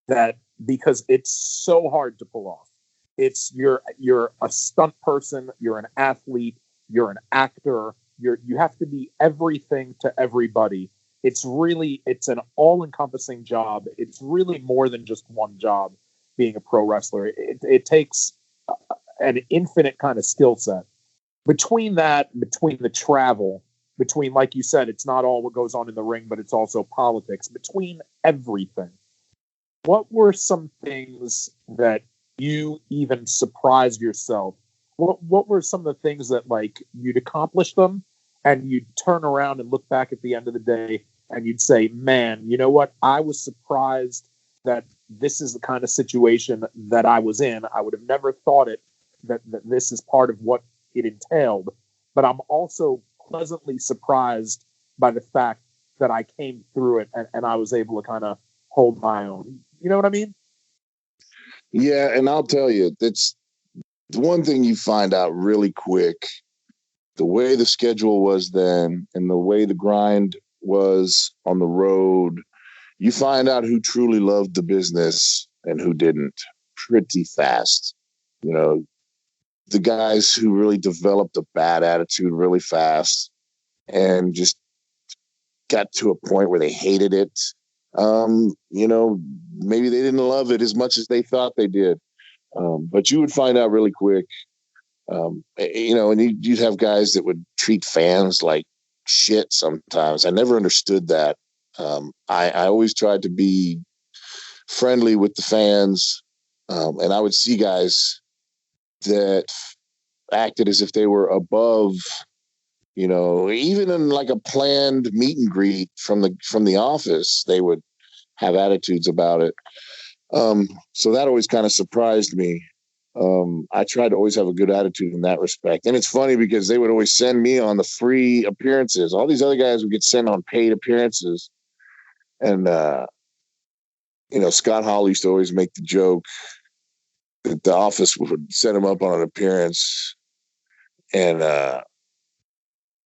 that, because it's so hard to pull off. It's you're a stunt person, you're an athlete, you're an actor, you have to be everything to everybody. It's an all-encompassing job. It's really more than just one job being a pro wrestler. It takes an infinite kind of skill set. Between the travel, between, like you said, it's not all what goes on in the ring, but it's also politics. Between everything, what were some things that you even surprised yourself? What were some of the things that, like, you'd accomplish them and you'd turn around and look back at the end of the day and you'd say, man, you know what? I was surprised that this is the kind of situation that I was in. I would have never thought that this is part of what it entailed. But I'm also pleasantly surprised by the fact that I came through it and I was able to kind of hold my own. You know what I mean? Yeah, and I'll tell you, that's the one thing you find out really quick. The way the schedule was then and the way the grind was on the road, you find out who truly loved the business and who didn't pretty fast. The guys who really developed a bad attitude really fast and just got to a point where they hated it. Maybe they didn't love it as much as they thought they did. But you would find out really quick, and you'd have guys that would treat fans like shit sometimes. I never understood that. I always tried to be friendly with the fans, and I would see guys that acted as if they were above, even in like a planned meet and greet from the office, they would have attitudes about it. So that always kind of surprised me. I tried to always have a good attitude in that respect. And it's funny because they would always send me on the free appearances. All these other guys would get sent on paid appearances. And, Scott Hall used to always make the joke that the office would set him up on an appearance. And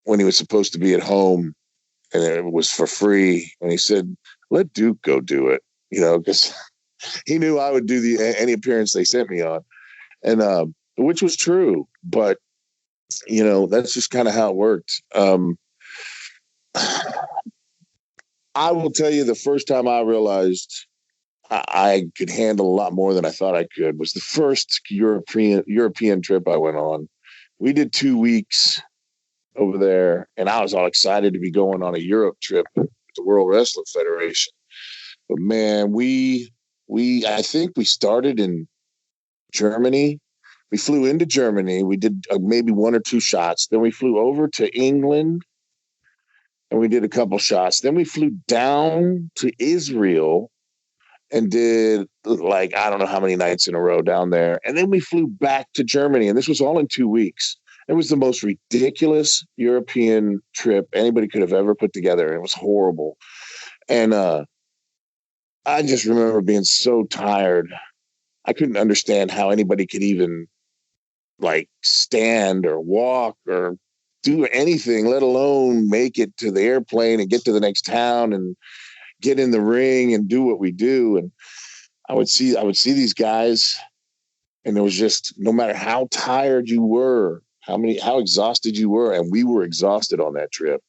when he was supposed to be at home and it was for free, and he said, let Duke go do it, because he knew I would do any appearance they sent me on. And which was true, but that's just kind of how it worked. I will tell you, the first time I realized I could handle a lot more than I thought I could was the first European trip I went on. We did 2 weeks over there, and I was all excited to be going on a Europe trip with the World Wrestling Federation. But man, I think we started in Germany, We flew into Germany. We did maybe one or two shots. Then we flew over to England and we did a couple shots. Then we flew down to Israel and did like, I don't know how many nights in a row down there. And then we flew back to Germany. And this was all in 2 weeks. It was the most ridiculous European trip anybody could have ever put together. It was horrible. And I just remember being so tired. I couldn't understand how anybody could even like stand or walk or do anything, let alone make it to the airplane and get to the next town and get in the ring and do what we do. And I would see these guys, and it was just, no matter how tired you were, how exhausted you were, and we were exhausted on that trip,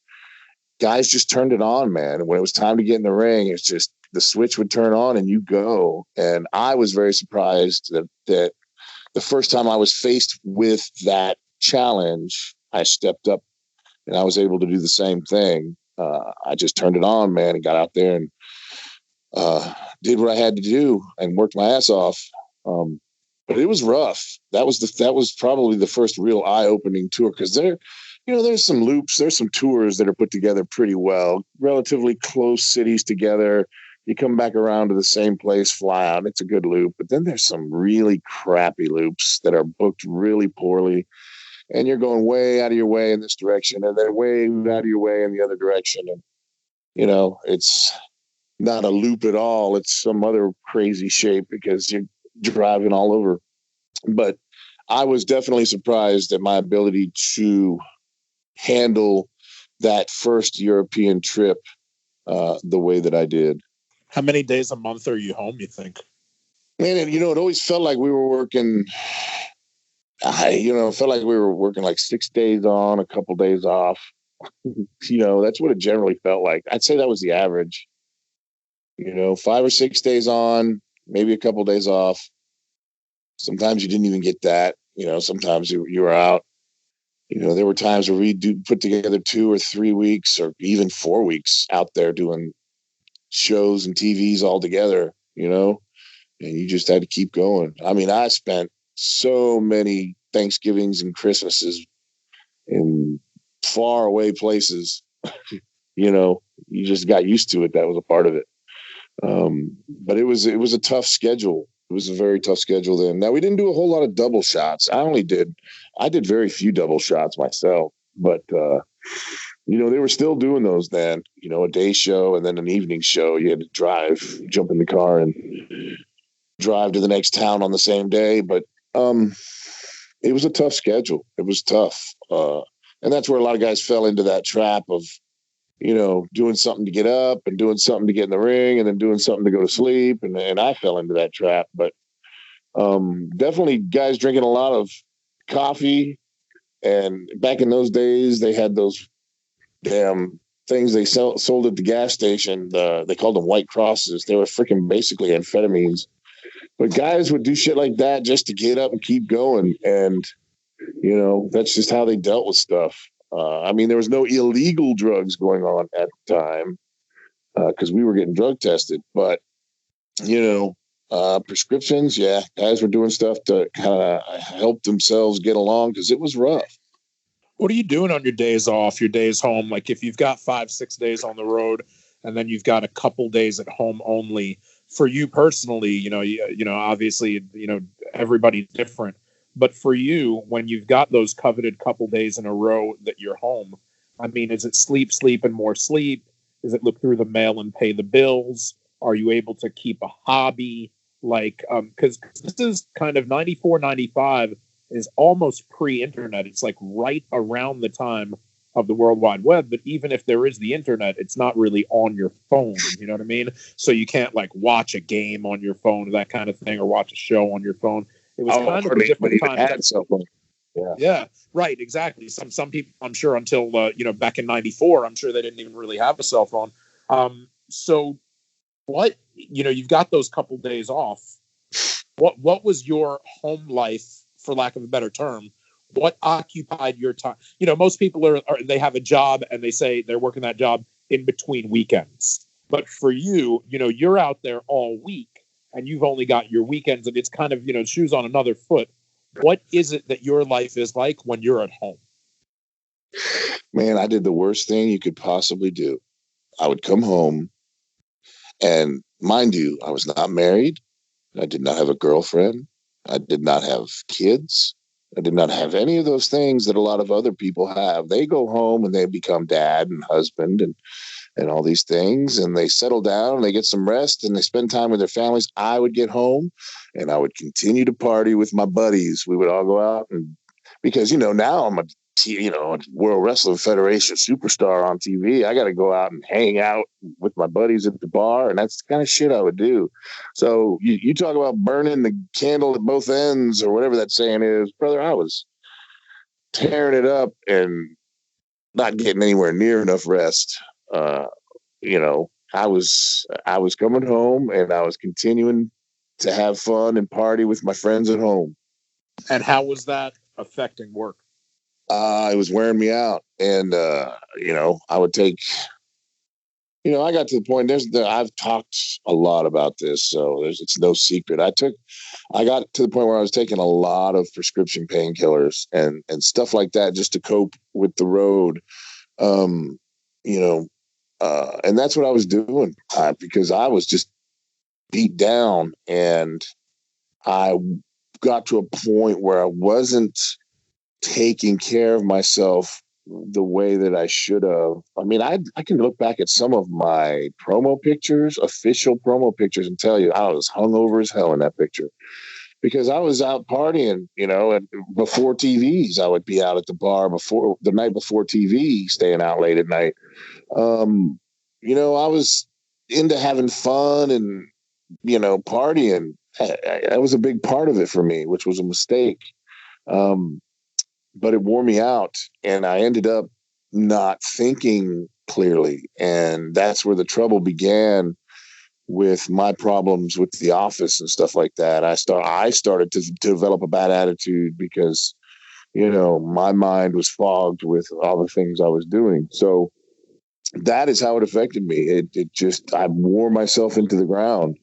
guys just turned it on, man. And when it was time to get in the ring, it's just the switch would turn on and you go. And I was very surprised that the first time I was faced with that challenge, I stepped up and I was able to do the same thing. I just turned it on, man, and got out there and did what I had to do and worked my ass off. But it was rough. That was probably the first real eye-opening tour, because there's some loops, there's some tours that are put together pretty well, relatively close cities together. You come back around to the same place, fly out. It's a good loop. But then there's some really crappy loops that are booked really poorly. And you're going way out of your way in this direction and then way out of your way in the other direction. And, it's not a loop at all. It's some other crazy shape because you're driving all over. But I was definitely surprised at my ability to handle that first European trip the way that I did. How many days a month are you home, you think? Man, it always felt like we were working. It felt like we were working like 6 days on, a couple days off. That's what it generally felt like. I'd say that was the average. 5 or 6 days on, maybe a couple days off. Sometimes you didn't even get that. Sometimes you were out. There were times where we put together 2 or 3 weeks or even 4 weeks out there doing shows and TVs all together, and you just had to keep going. I mean, I spent so many Thanksgivings and Christmases in far away places. You just got used to it. That was a part of it. But it was a tough schedule. It was a very tough schedule then. Now, we didn't do a whole lot of double shots. I did very few double shots myself, but they were still doing those then, a day show and then an evening show. You had to jump in the car and drive to the next town on the same day. But it was a tough schedule. It was tough. And that's where a lot of guys fell into that trap of, doing something to get up and doing something to get in the ring and then doing something to go to sleep. And I fell into that trap. But definitely guys drinking a lot of coffee. And back in those days, they had those damn things they sold at the gas station. They called them White Crosses. They were freaking basically amphetamines. But guys would do shit like that just to get up and keep going. And, that's just how they dealt with stuff. There was no illegal drugs going on at the time because we were getting drug tested. But, prescriptions, yeah, guys were doing stuff to kind of help themselves get along because it was rough. What are you doing on your days off, your days home? Like if you've got 5-6 days on the road and then you've got a couple days at home only, for you personally, obviously, everybody's different. But for you, when you've got those coveted couple days in a row that you're home, is it sleep, and more sleep? Is it look through the mail and pay the bills? Are you able to keep a hobby? Because this is kind of 94, 95 is almost pre-internet. It's like right around the time of the World Wide Web. But even if there is the internet, it's not really on your phone. You know what I mean? So you can't like watch a game on your phone, that kind of thing, or watch a show on your phone. It was kind of a different time. Had something. Yeah, right, exactly. Some people, I'm sure, until back in '94, I'm sure they didn't even really have a cell phone. So, what you've got those couple days off. What was your home life, for lack of a better term? What occupied your time? Most people they have a job and they say they're working that job in between weekends. But for you, you're out there all week and you've only got your weekends, and it's kind of shoes on another foot. What is it that your life is like when you're at home? Man, I did the worst thing you could possibly do. I would come home, and mind you, I was not married. I did not have a girlfriend. I did not have kids. I did not have any of those things that a lot of other people have. They go home and they become dad and husband and all these things, and they settle down and they get some rest and they spend time with their families. I would get home and I would continue to party with my buddies. We would all go out, and because, now I'm a World Wrestling Federation superstar on TV. I got to go out and hang out with my buddies at the bar, and that's the kind of shit I would do. So you talk about burning the candle at both ends, or whatever that saying is, brother. I was tearing it up and not getting anywhere near enough rest. I was coming home and I was continuing to have fun and party with my friends at home. And how was that affecting work? It was wearing me out. And, I would take, I got to the point, I've talked a lot about this, so it's no secret. I got to the point where I was taking a lot of prescription painkillers and stuff like that just to cope with the road. And that's what I was doing because I was just beat down, and I got to a point where I wasn't taking care of myself the way that I should have. I mean, I can look back at some of my official promo pictures, and tell you I was hungover as hell in that picture because I was out partying, and before TVs, I would be out at the bar the night before TV, staying out late at night. I was into having fun and, partying. That was a big part of it for me, which was a mistake. But it wore me out, and I ended up not thinking clearly. And that's where the trouble began with my problems with the office and stuff like that. I started to develop a bad attitude because, my mind was fogged with all the things I was doing. So that is how it affected me. I wore myself into the ground.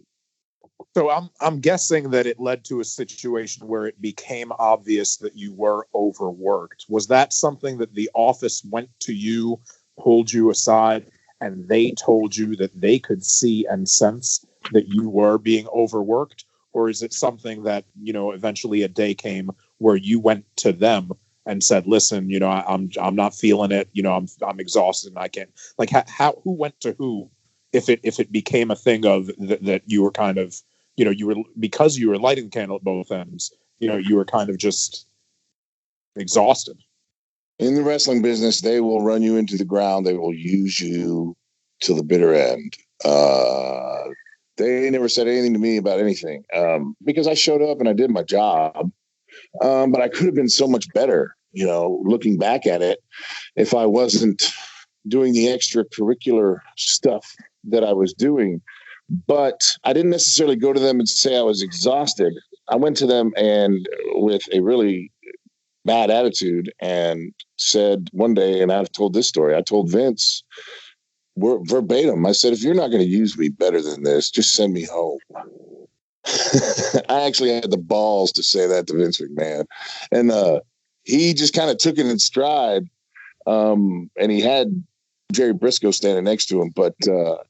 So I'm guessing that it led to a situation where it became obvious that you were overworked. Was that something that the office went to you, pulled you aside, and they told you that they could see and sense that you were being overworked? Or is it something that, eventually a day came where you went to them and said, listen, I'm not feeling it. I'm exhausted and I can't, like, who went to who if it became a thing of that you were kind of, because you were lighting the candle at both ends, you were kind of just exhausted. In the wrestling business, they will run you into the ground. They will use you to the bitter end. They never said anything to me about anything because I showed up and I did my job. But I could have been so much better, looking back at it, if I wasn't doing the extracurricular stuff that I was doing. But I didn't necessarily go to them and say I was exhausted. I went to them and with a really bad attitude and said one day, and I've told this story, I told Vince verbatim, I said, if you're not going to use me better than this, just send me home. I actually had the balls to say that to Vince McMahon. And he just kind of took it in stride. And he had Jerry Briscoe standing next to him. But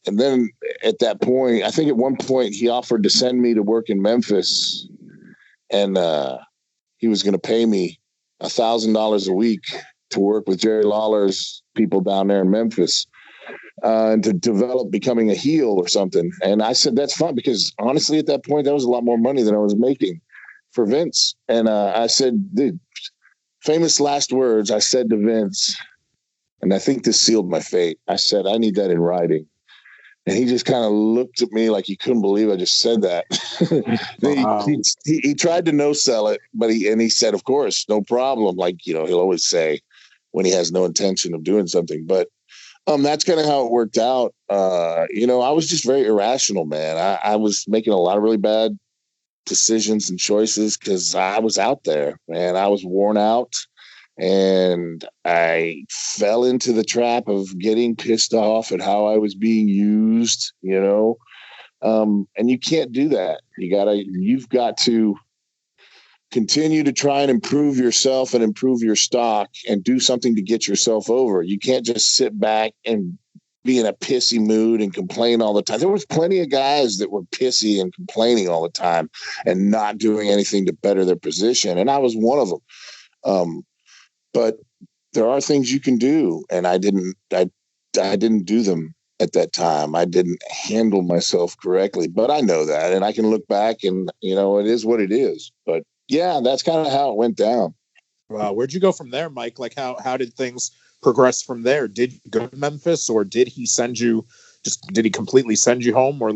and then at that point, I think at one point he offered to send me to work in Memphis. And he was going to pay me $1,000 a week to work with Jerry Lawler's people down there in Memphis. And to develop becoming a heel or something. And I said, that's fine, because honestly, at that point, that was a lot more money than I was making for Vince. And I said, dude, famous last words I said to Vince, and I think this sealed my fate. I said, I need that in writing. And he just kind of looked at me like he couldn't believe I just said that. Wow. He tried to no sell it, but he said, of course, no problem. Like, he'll always say when he has no intention of doing something. But that's kind of how it worked out. I was just very irrational, man. I was making a lot of really bad decisions and choices because I was out there, man. I was worn out, and I fell into the trap of getting pissed off at how I was being used, and you can't do that. You've got to continue to try and improve yourself and improve your stock and do something to get yourself over. You can't just sit back and be in a pissy mood and complain all the time. There was plenty of guys that were pissy and complaining all the time and not doing anything to better their position. And I was one of them. But there are things you can do. And I didn't do them at that time. I didn't handle myself correctly, but I know that, and I can look back and, it is what it is. But yeah, that's kind of how it went down. Wow. Where'd you go from there, Mike? Like how did things progress from there? Did you go to Memphis, or did he did he completely send you home? Or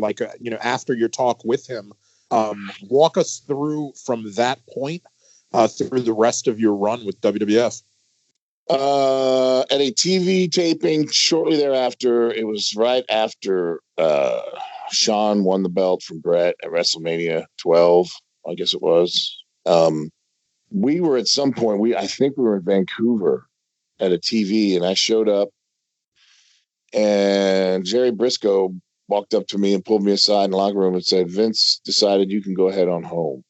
after your talk with him, walk us through from that point through the rest of your run with WWF. At a TV taping shortly thereafter, it was right after Sean won the belt from Brett at WrestleMania 12, I guess it was. We were at some point, I think we were in Vancouver at a TV, and I showed up, and Jerry Briscoe walked up to me and pulled me aside in the locker room and said, "Vince decided you can go ahead on home."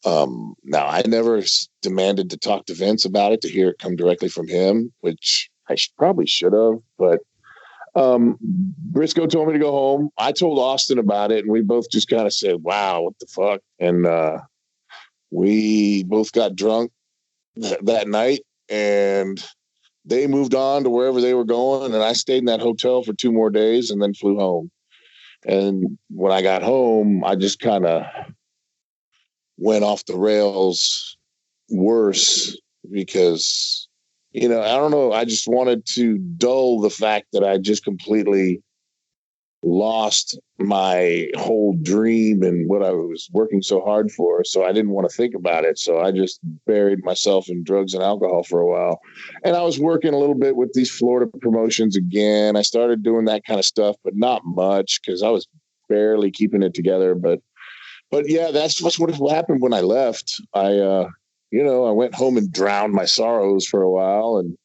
Now, I never demanded to talk to Vince about it, to hear it come directly from him, which I probably should have, but Briscoe told me to go home. I told Austin about it, and we both just kind of said, "Wow, what the fuck?" And we both got drunk that night, and they moved on to wherever they were going, and I stayed in that hotel for 2 more days and then flew home. And when I got home, I just kind of went off the rails worse because, I don't know. I just wanted to dull the fact that I just completely lost my whole dream and what I was working so hard for. So I didn't want to think about it. So I just buried myself in drugs and alcohol for a while. And I was working a little bit with these Florida promotions again. I started doing that kind of stuff, but not much because I was barely keeping it together. But yeah, that's what happened when I left. I went home and drowned my sorrows for a while. And,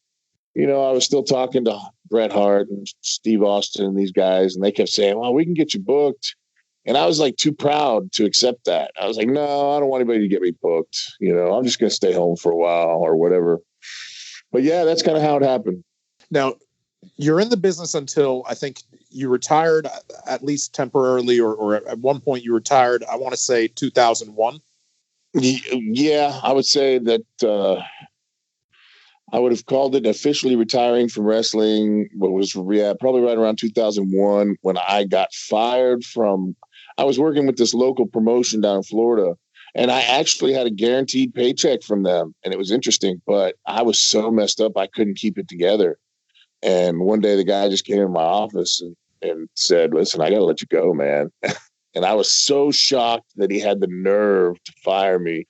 I was still talking to Bret Hart and Steve Austin and these guys, and they kept saying, "Well, we can get you booked." And I was like too proud to accept that. I was like, "No, I don't want anybody to get me booked. I'm just going to stay home for a while or whatever." But yeah, that's kind of how it happened. Now, you're in the business until I think you retired, at least temporarily, or at one point you retired, I want to say 2001. Yeah, I would say that I would have called it officially retiring from wrestling. Probably right around 2001 when I got fired from. I was working with this local promotion down in Florida, and I actually had a guaranteed paycheck from them, and it was interesting. But I was so messed up, I couldn't keep it together. And one day, the guy just came in my office and said, "Listen, I got to let you go, man." And I was so shocked that he had the nerve to fire me.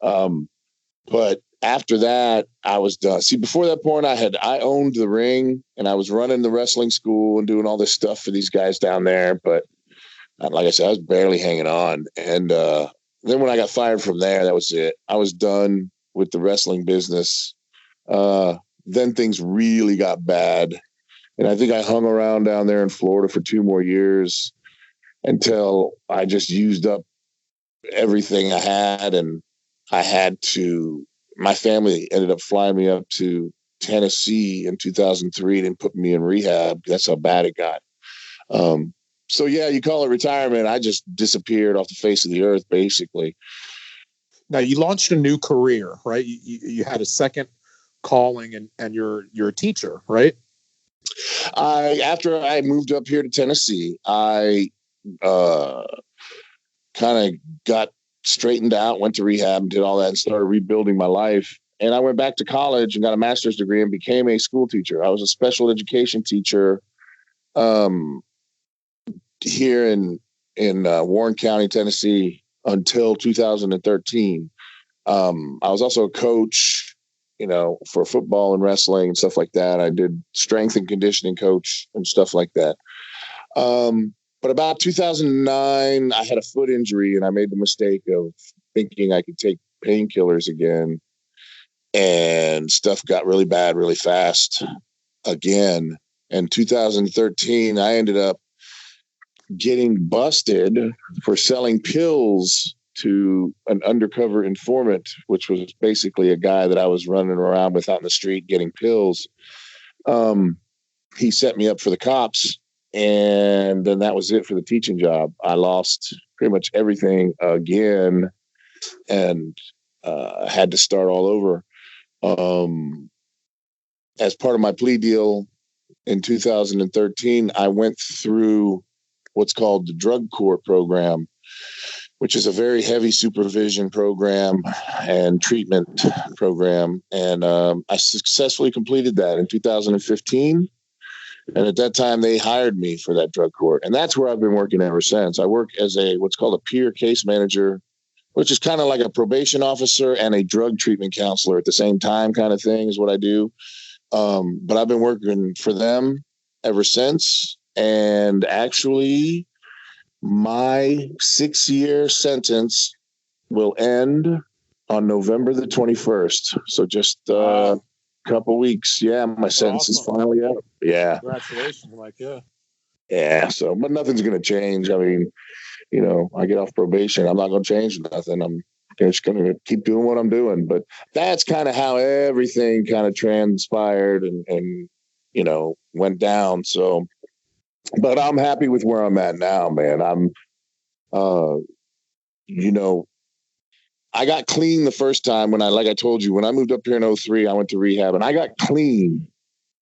But after that, I was done. See, before that point, I owned the ring, and I was running the wrestling school and doing all this stuff for these guys down there. But like I said, I was barely hanging on. And then when I got fired from there, that was it. I was done with the wrestling business. Then things really got bad. And I think I hung around down there in Florida for 2 more years until I just used up everything I had. And my family ended up flying me up to Tennessee in 2003 and put me in rehab. That's how bad it got. So yeah, you call it retirement. I just disappeared off the face of the earth, basically. Now you launched a new career, right? You had a second calling, and you're a teacher, right? After I moved up here to Tennessee, I kind of got straightened out, went to rehab and did all that and started rebuilding my life. And I went back to college and got a master's degree and became a school teacher. I was a special education teacher here in Warren County, Tennessee until 2013. I was also a coach, for football and wrestling and stuff like that. I did strength and conditioning coach and stuff like that. But about 2009, I had a foot injury and I made the mistake of thinking I could take painkillers again. And stuff got really bad really fast again. In 2013, I ended up getting busted for selling pills to an undercover informant, which was basically a guy that I was running around with out in the street getting pills. He set me up for the cops, and then that was it for the teaching job. I lost pretty much everything again, and had to start all over. As part of my plea deal in 2013, I went through what's called the drug court program, which is a very heavy supervision program and treatment program. And I successfully completed that in 2015. And at that time, they hired me for that drug court. And that's where I've been working ever since. I work as what's called a peer case manager, which is kind of like a probation officer and a drug treatment counselor at the same time kind of thing is what I do. But I've been working for them ever since. And actually, my 6-year sentence will end on November the 21st. So just couple weeks. Yeah, my sentence is finally up. Yeah. Congratulations, Mike. Yeah. Yeah. So, but nothing's going to change. I mean, I get off probation. I'm not going to change nothing. I'm just going to keep doing what I'm doing. But that's kind of how everything kind of transpired and went down. So, but I'm happy with where I'm at now, man. I got clean the first time when I told you, when I moved up here in 2003, I went to rehab and I got clean,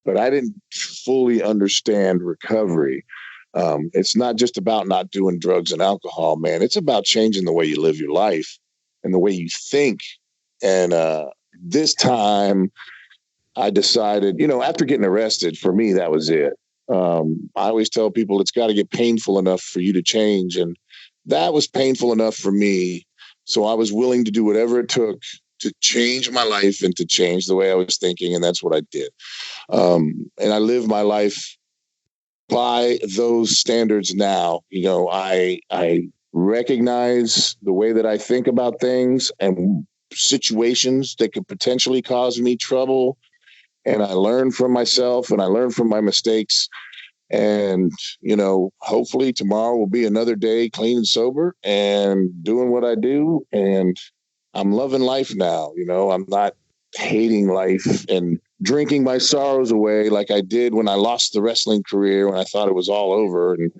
but I didn't fully understand recovery. It's not just about not doing drugs and alcohol, man. It's about changing the way you live your life and the way you think. And this time I decided, after getting arrested, for me, that was it. I always tell people it's got to get painful enough for you to change. And that was painful enough for me. So I was willing to do whatever it took to change my life and to change the way I was thinking. And that's what I did. And I live my life by those standards now. I recognize the way that I think about things and situations that could potentially cause me trouble. And I learn from myself and I learn from my mistakes. And, hopefully tomorrow will be another day clean and sober and doing what I do. And I'm loving life now. I'm not hating life and drinking my sorrows away like I did when I lost the wrestling career, when I thought it was all over. And,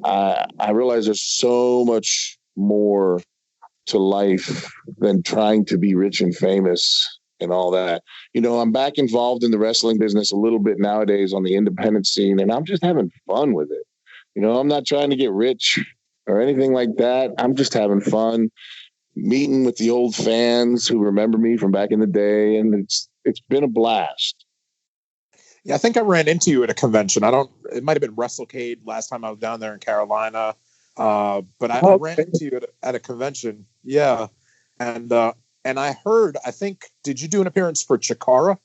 I realize there's so much more to life than trying to be rich and famous and all that. I'm back involved in the wrestling business a little bit nowadays on the independent scene, and I'm just having fun with it. I'm not trying to get rich or anything like that. I'm just having fun meeting with the old fans who remember me from back in the day, and it's been a blast. Yeah, I think I ran into you at a convention. It might have been WrestleCade last time I was down there in Carolina. But I ran into you at a convention. Yeah. And I heard, did you do an appearance for Chikara?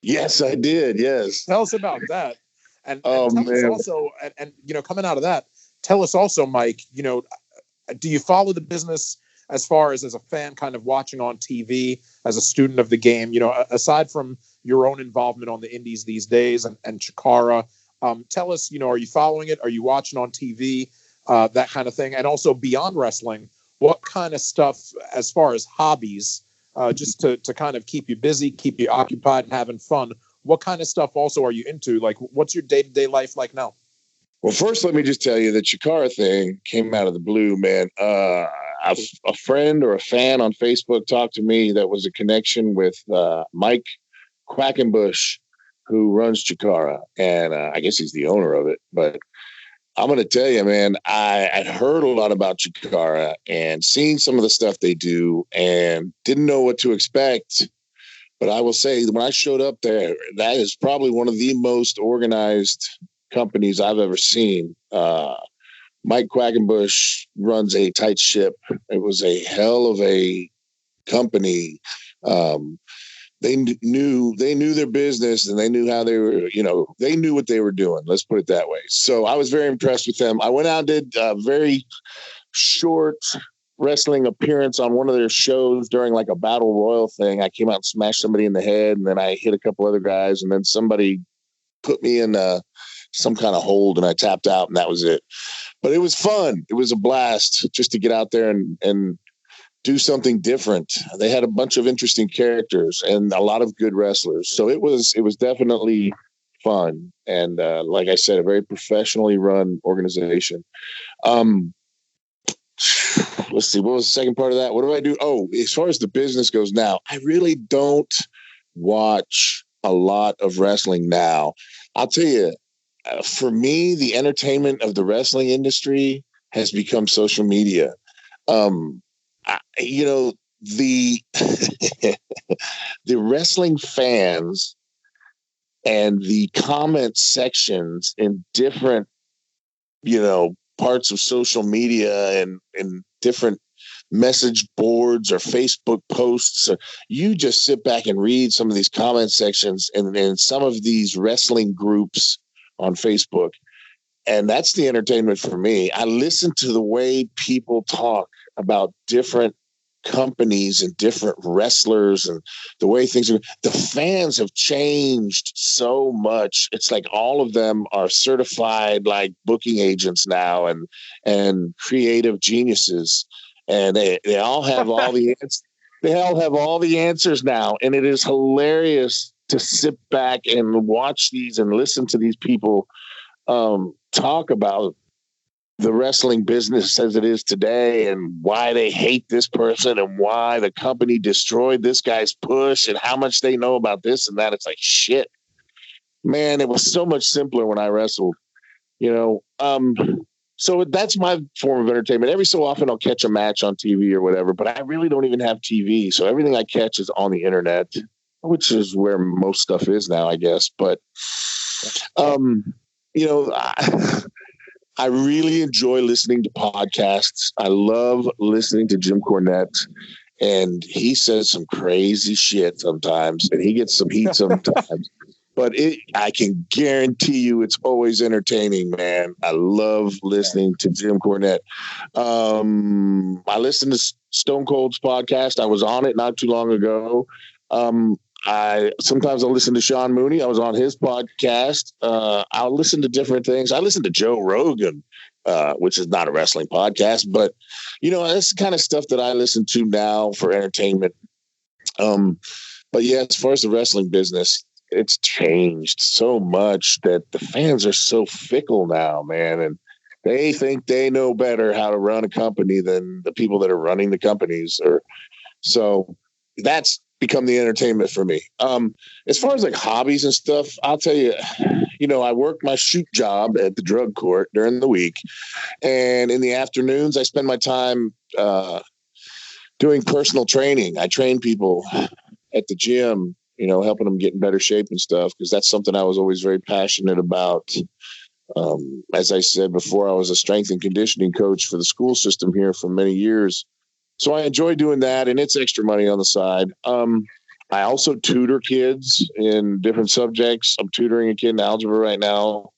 Yes, I did. Yes. Tell us about that. And tell us also, and coming out of that, tell us also, Mike, do you follow the business as far as a fan kind of watching on TV, as a student of the game, aside from your own involvement on the indies these days and Chikara, tell us, are you following it? Are you watching on TV? That kind of thing. And also beyond wrestling, what kind of stuff, as far as hobbies, just to kind of keep you busy, keep you occupied and having fun, what kind of stuff also are you into? Like, what's your day-to-day life like now? Well, first, let me just tell you the Chikara thing came out of the blue, man. A friend or a fan on Facebook talked to me that was a connection with Mike Quackenbush, who runs Chikara. And I guess he's the owner of it. But I'm going to tell you, man, I'd heard a lot about Chikara and seen some of the stuff they do and didn't know what to expect. But I will say, when I showed up there, that is probably one of the most organized companies I've ever seen. Mike Quackenbush runs a tight ship. It was a hell of a company. They knew their business and they knew how they were, they knew what they were doing. Let's put it that way. So I was very impressed with them. I went out and did a very short wrestling appearance on one of their shows during like a battle royal thing. I came out and smashed somebody in the head, and then I hit a couple other guys, and then somebody put me in some kind of hold, and I tapped out, and that was it. But it was fun. It was a blast just to get out there and do something different. They had a bunch of interesting characters and a lot of good wrestlers. So it was definitely fun. And like I said, a very professionally run organization. Let's see, what was the second part of that? What do I do? Oh, as far as the business goes now, I really don't watch a lot of wrestling now. I'll tell you, for me, the entertainment of the wrestling industry has become social media. The the wrestling fans and the comment sections in different, parts of social media and different message boards or Facebook posts. You just sit back and read some of these comment sections and some of these wrestling groups on Facebook. And that's the entertainment for me. I listen to the way people talk about different companies and different wrestlers and the way things are. The fans have changed so much. It's like all of them are certified like booking agents now and creative geniuses. And they all have all the answers. They all have all the answers now. And it is hilarious to sit back and watch these and listen to these people talk about the wrestling business as it is today and why they hate this person and why the company destroyed this guy's push and how much they know about this and that. It's like, shit, man, it was so much simpler when I wrestled, so that's my form of entertainment. Every so often I'll catch a match on TV or whatever, but I really don't even have TV. So everything I catch is on the internet, which is where most stuff is now, I guess. But, I really enjoy listening to podcasts. I love listening to Jim Cornette, and he says some crazy shit sometimes, and he gets some heat sometimes. But I can guarantee you it's always entertaining, man. I love listening to Jim Cornette. I listened to Stone Cold's podcast. I was on it not too long ago. Sometimes I'll listen to Sean Mooney. I was on his podcast. I'll listen to different things. I listen to Joe Rogan, which is not a wrestling podcast, but that's the kind of stuff that I listen to now for entertainment. But yeah, as far as the wrestling business, it's changed so much that the fans are so fickle now, man. And they think they know better how to run a company than the people that are running the companies. So that's become the entertainment for me. As far as like hobbies and stuff, I'll tell you, I work my shoot job at the drug court during the week. And in the afternoons, I spend my time doing personal training. I train people at the gym, helping them get in better shape and stuff, because that's something I was always very passionate about. As I said before, I was a strength and conditioning coach for the school system here for many years. So I enjoy doing that, and it's extra money on the side. I also tutor kids in different subjects. I'm tutoring a kid in algebra right now.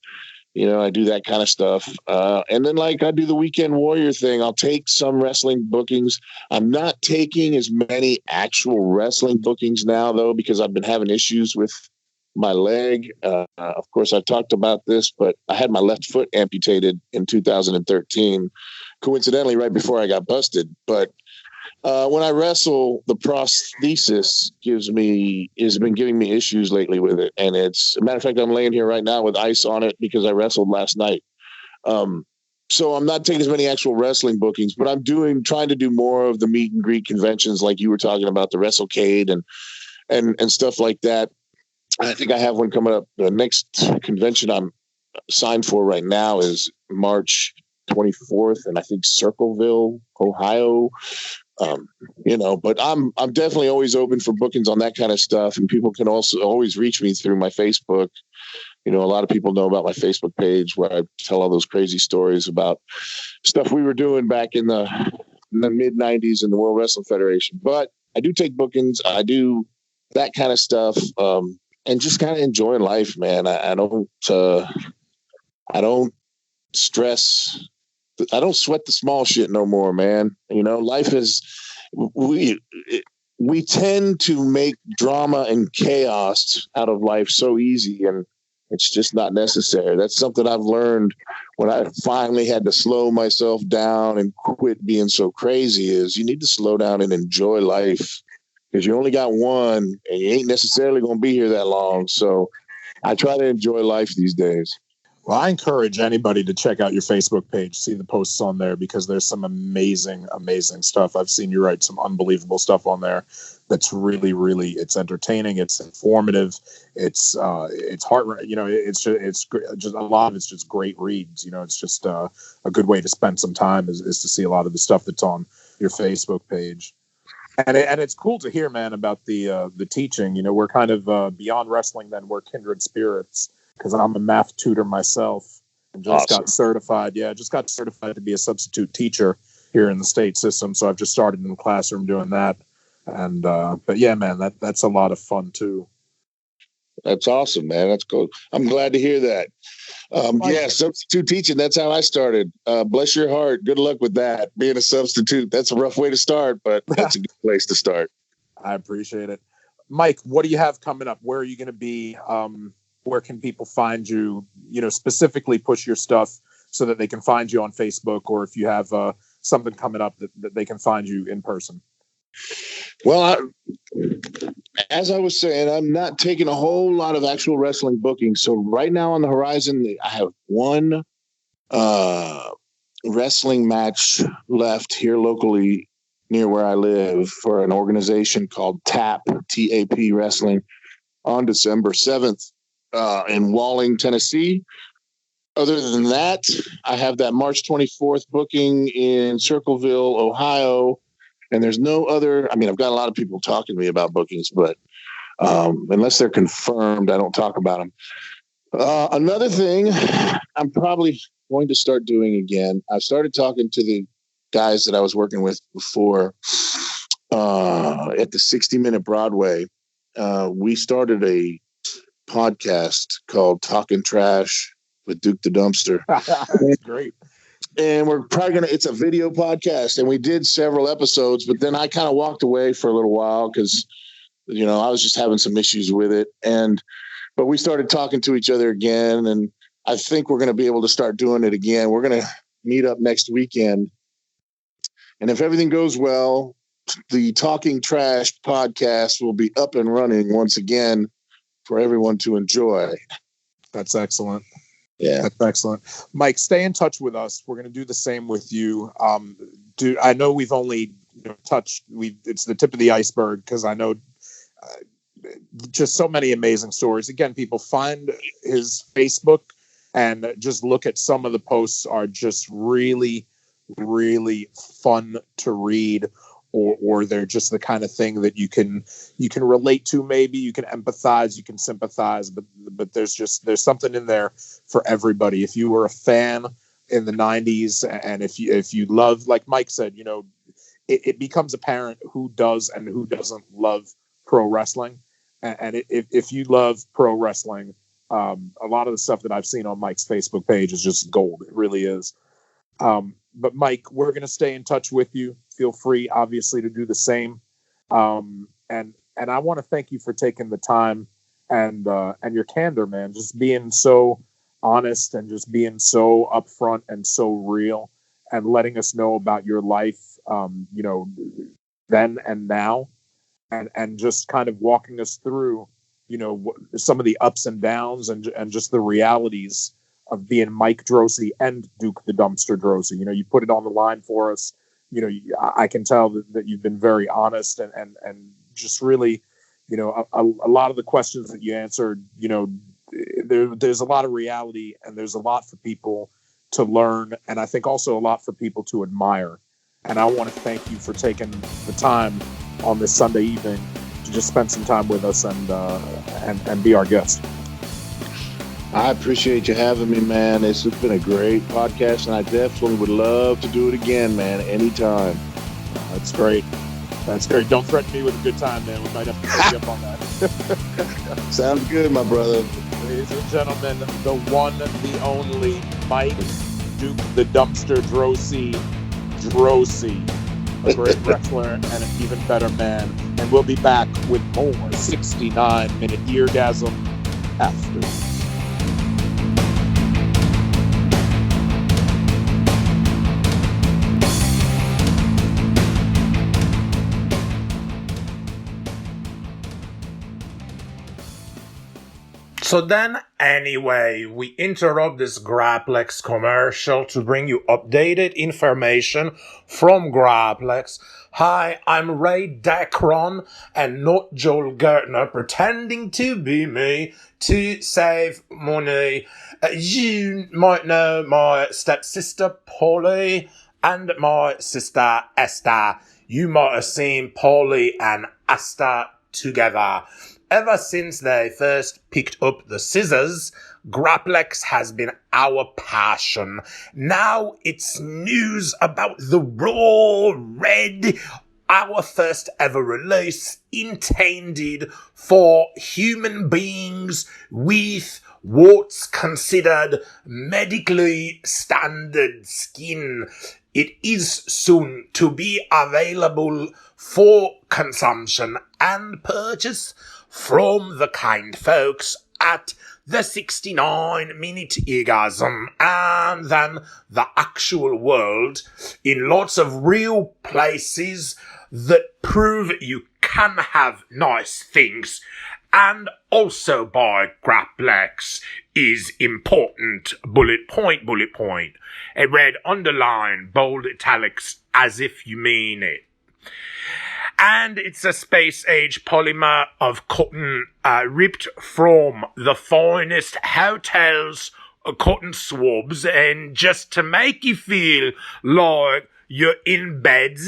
I do that kind of stuff. And then I do the weekend warrior thing. I'll take some wrestling bookings. I'm not taking as many actual wrestling bookings now, though, because I've been having issues with my leg. Of course, I've talked about this, but I had my left foot amputated in 2013, coincidentally, right before I got busted. But when I wrestle, the prosthesis has been giving me issues lately with it. And it's a matter of fact, I'm laying here right now with ice on it because I wrestled last night. So I'm not taking as many actual wrestling bookings, but I'm trying to do more of the meet and greet conventions like you were talking about, the WrestleCade and stuff like that. I think I have one coming up. The next convention I'm signed for right now is March 24th, and I think Circleville, Ohio. But I'm definitely always open for bookings on that kind of stuff. And people can also always reach me through my Facebook. A lot of people know about my Facebook page where I tell all those crazy stories about stuff we were doing back in the mid 90s in the World Wrestling Federation. But I do take bookings. I do that kind of stuff. And just kind of enjoying life, man. I don't stress. I don't sweat the small shit no more, man. Life is, we tend to make drama and chaos out of life so easy. And It's just not necessary. That's something I've learned when I finally had to slow myself down and quit being so crazy. Is you need to slow down and enjoy life, because you only got one and you ain't necessarily going to be here that long. So I try to enjoy life these days. Well, I encourage anybody to check out your Facebook page, see the posts on there, because there's some amazing, amazing stuff. I've seen you write some unbelievable stuff on there. That's really, really, it's entertaining. It's informative. It's heart, it's just a lot of it's just great reads. It's just a good way to spend some time is to see a lot of the stuff that's on your Facebook page. And it's cool to hear, man, about the teaching. We're kind of beyond wrestling. Then we're kindred spirits, because I'm a math tutor myself and just got certified. Yeah, just got certified to be a substitute teacher here in the state system. So I've just started in the classroom doing that. And but yeah, man, that's a lot of fun too. That's awesome, man. That's cool. I'm glad to hear that. Yeah, substitute teaching. That's how I started. Bless your heart. Good luck with that. Being a substitute, that's a rough way to start, but that's a good place to start. I appreciate it. Mike, what do you have coming up? Where are you going to be? Where can people find you? Specifically push your stuff so that they can find you on Facebook, or if you have something coming up that they can find you in person. Well, as I was saying, I'm not taking a whole lot of actual wrestling bookings. So right now on the horizon, I have one wrestling match left here locally near where I live for an organization called TAP, T-A-P Wrestling, on December 7th in Walling, Tennessee. Other than that, I have that March 24th booking in Circleville, Ohio. And there's no other, I've got a lot of people talking to me about bookings, but unless they're confirmed, I don't talk about them. Another thing I'm probably going to start doing again, I started talking to the guys that I was working with before at the 60-Minute Broadway. We started a podcast called Talking Trash with Duke the Dumpster. That's great. And we're probably it's a video podcast, and we did several episodes, but then I kind of walked away for a little while because, I was just having some issues with it. But we started talking to each other again, and I think we're going to be able to start doing it again. We're going to meet up next weekend. And if everything goes well, the Talking Trash podcast will be up and running once again for everyone to enjoy. That's excellent. Yeah, that's excellent. Mike, stay in touch with us. We're going to do the same with you. Dude, I know we've only touched. It's the tip of the iceberg, because I know just so many amazing stories. Again, people find his Facebook and just look at some of the posts. Are just really, really fun to read. Or they're just the kind of thing that you can relate to. Maybe you can empathize, you can sympathize, but there's something in there for everybody. If you were a fan in the 90s, and if you love, like Mike said, it becomes apparent who does and who doesn't love pro wrestling. And if you love pro wrestling, a lot of the stuff that I've seen on Mike's Facebook page is just gold. It really is. But Mike, we're going to stay in touch with you. Feel free, obviously, to do the same. And I want to thank you for taking the time and your candor, man. Just being so honest and just being so upfront and so real, and letting us know about your life, then and now, and just kind of walking us through, some of the ups and downs and just the realities of being Mike Droese and Duke the Dumpster Droese. You put it on the line for us. I can tell that you've been very honest and just really, a lot of the questions that you answered, there's a lot of reality, and there's a lot for people to learn. And I think also a lot for people to admire. And I want to thank you for taking the time on this Sunday evening to just spend some time with us and be our guest. I appreciate you having me, man. This has been a great podcast, and I definitely would love to do it again, man, anytime. That's great. That's great. Don't threaten me with a good time, man. We might have to pick you up on that. Sounds good, my brother. Ladies and gentlemen, the one, the only Mike Duke the Dumpster Droese, a great wrestler and an even better man. And we'll be back with more 69-minute eargasm after. So then, anyway, we interrupt this Grapplex commercial to bring you updated information from Grapplex. Hi, I'm Ray Dacron and not Joel Gertner pretending to be me to save money. You might know my stepsister Polly and my sister Esther. You might have seen Polly and Esther together. Ever since they first picked up the scissors, Grapplex has been our passion. Now it's news about the Raw Red, our first ever release intended for human beings with what's considered medically standard skin. It is soon to be available for consumption and purchase from the kind folks at the 69-minute orgasm and then the actual world in lots of real places that prove you can have nice things. And also by Grapplex is important, bullet point, a red underline, bold italics, as if you mean it. And it's a space-age polymer of cotton ripped from the finest hotels' cotton swabs, and just to make you feel like you're in bed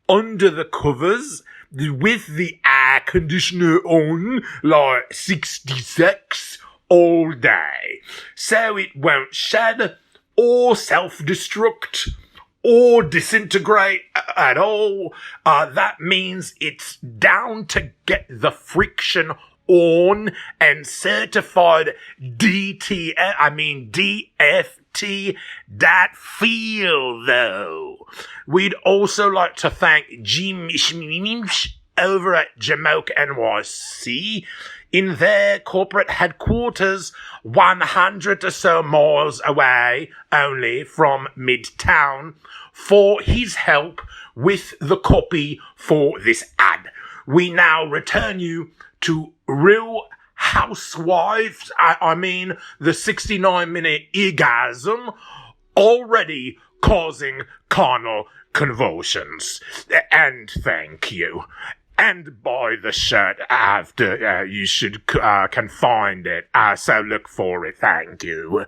under the covers with the air conditioner on, like 66 all day. So it won't shed or self-destruct or disintegrate at all. That means it's down to get the friction on and certified DFT, that feel though. We'd also like to thank Jim over at Jamoke NYC in their corporate headquarters 100 or so miles away only from Midtown for his help with the copy for this ad. We now return you to Real Housewives, the 69-minute orgasm already causing carnal convulsions. And thank you. And buy the shirt after you can find it. So look for it. Thank you.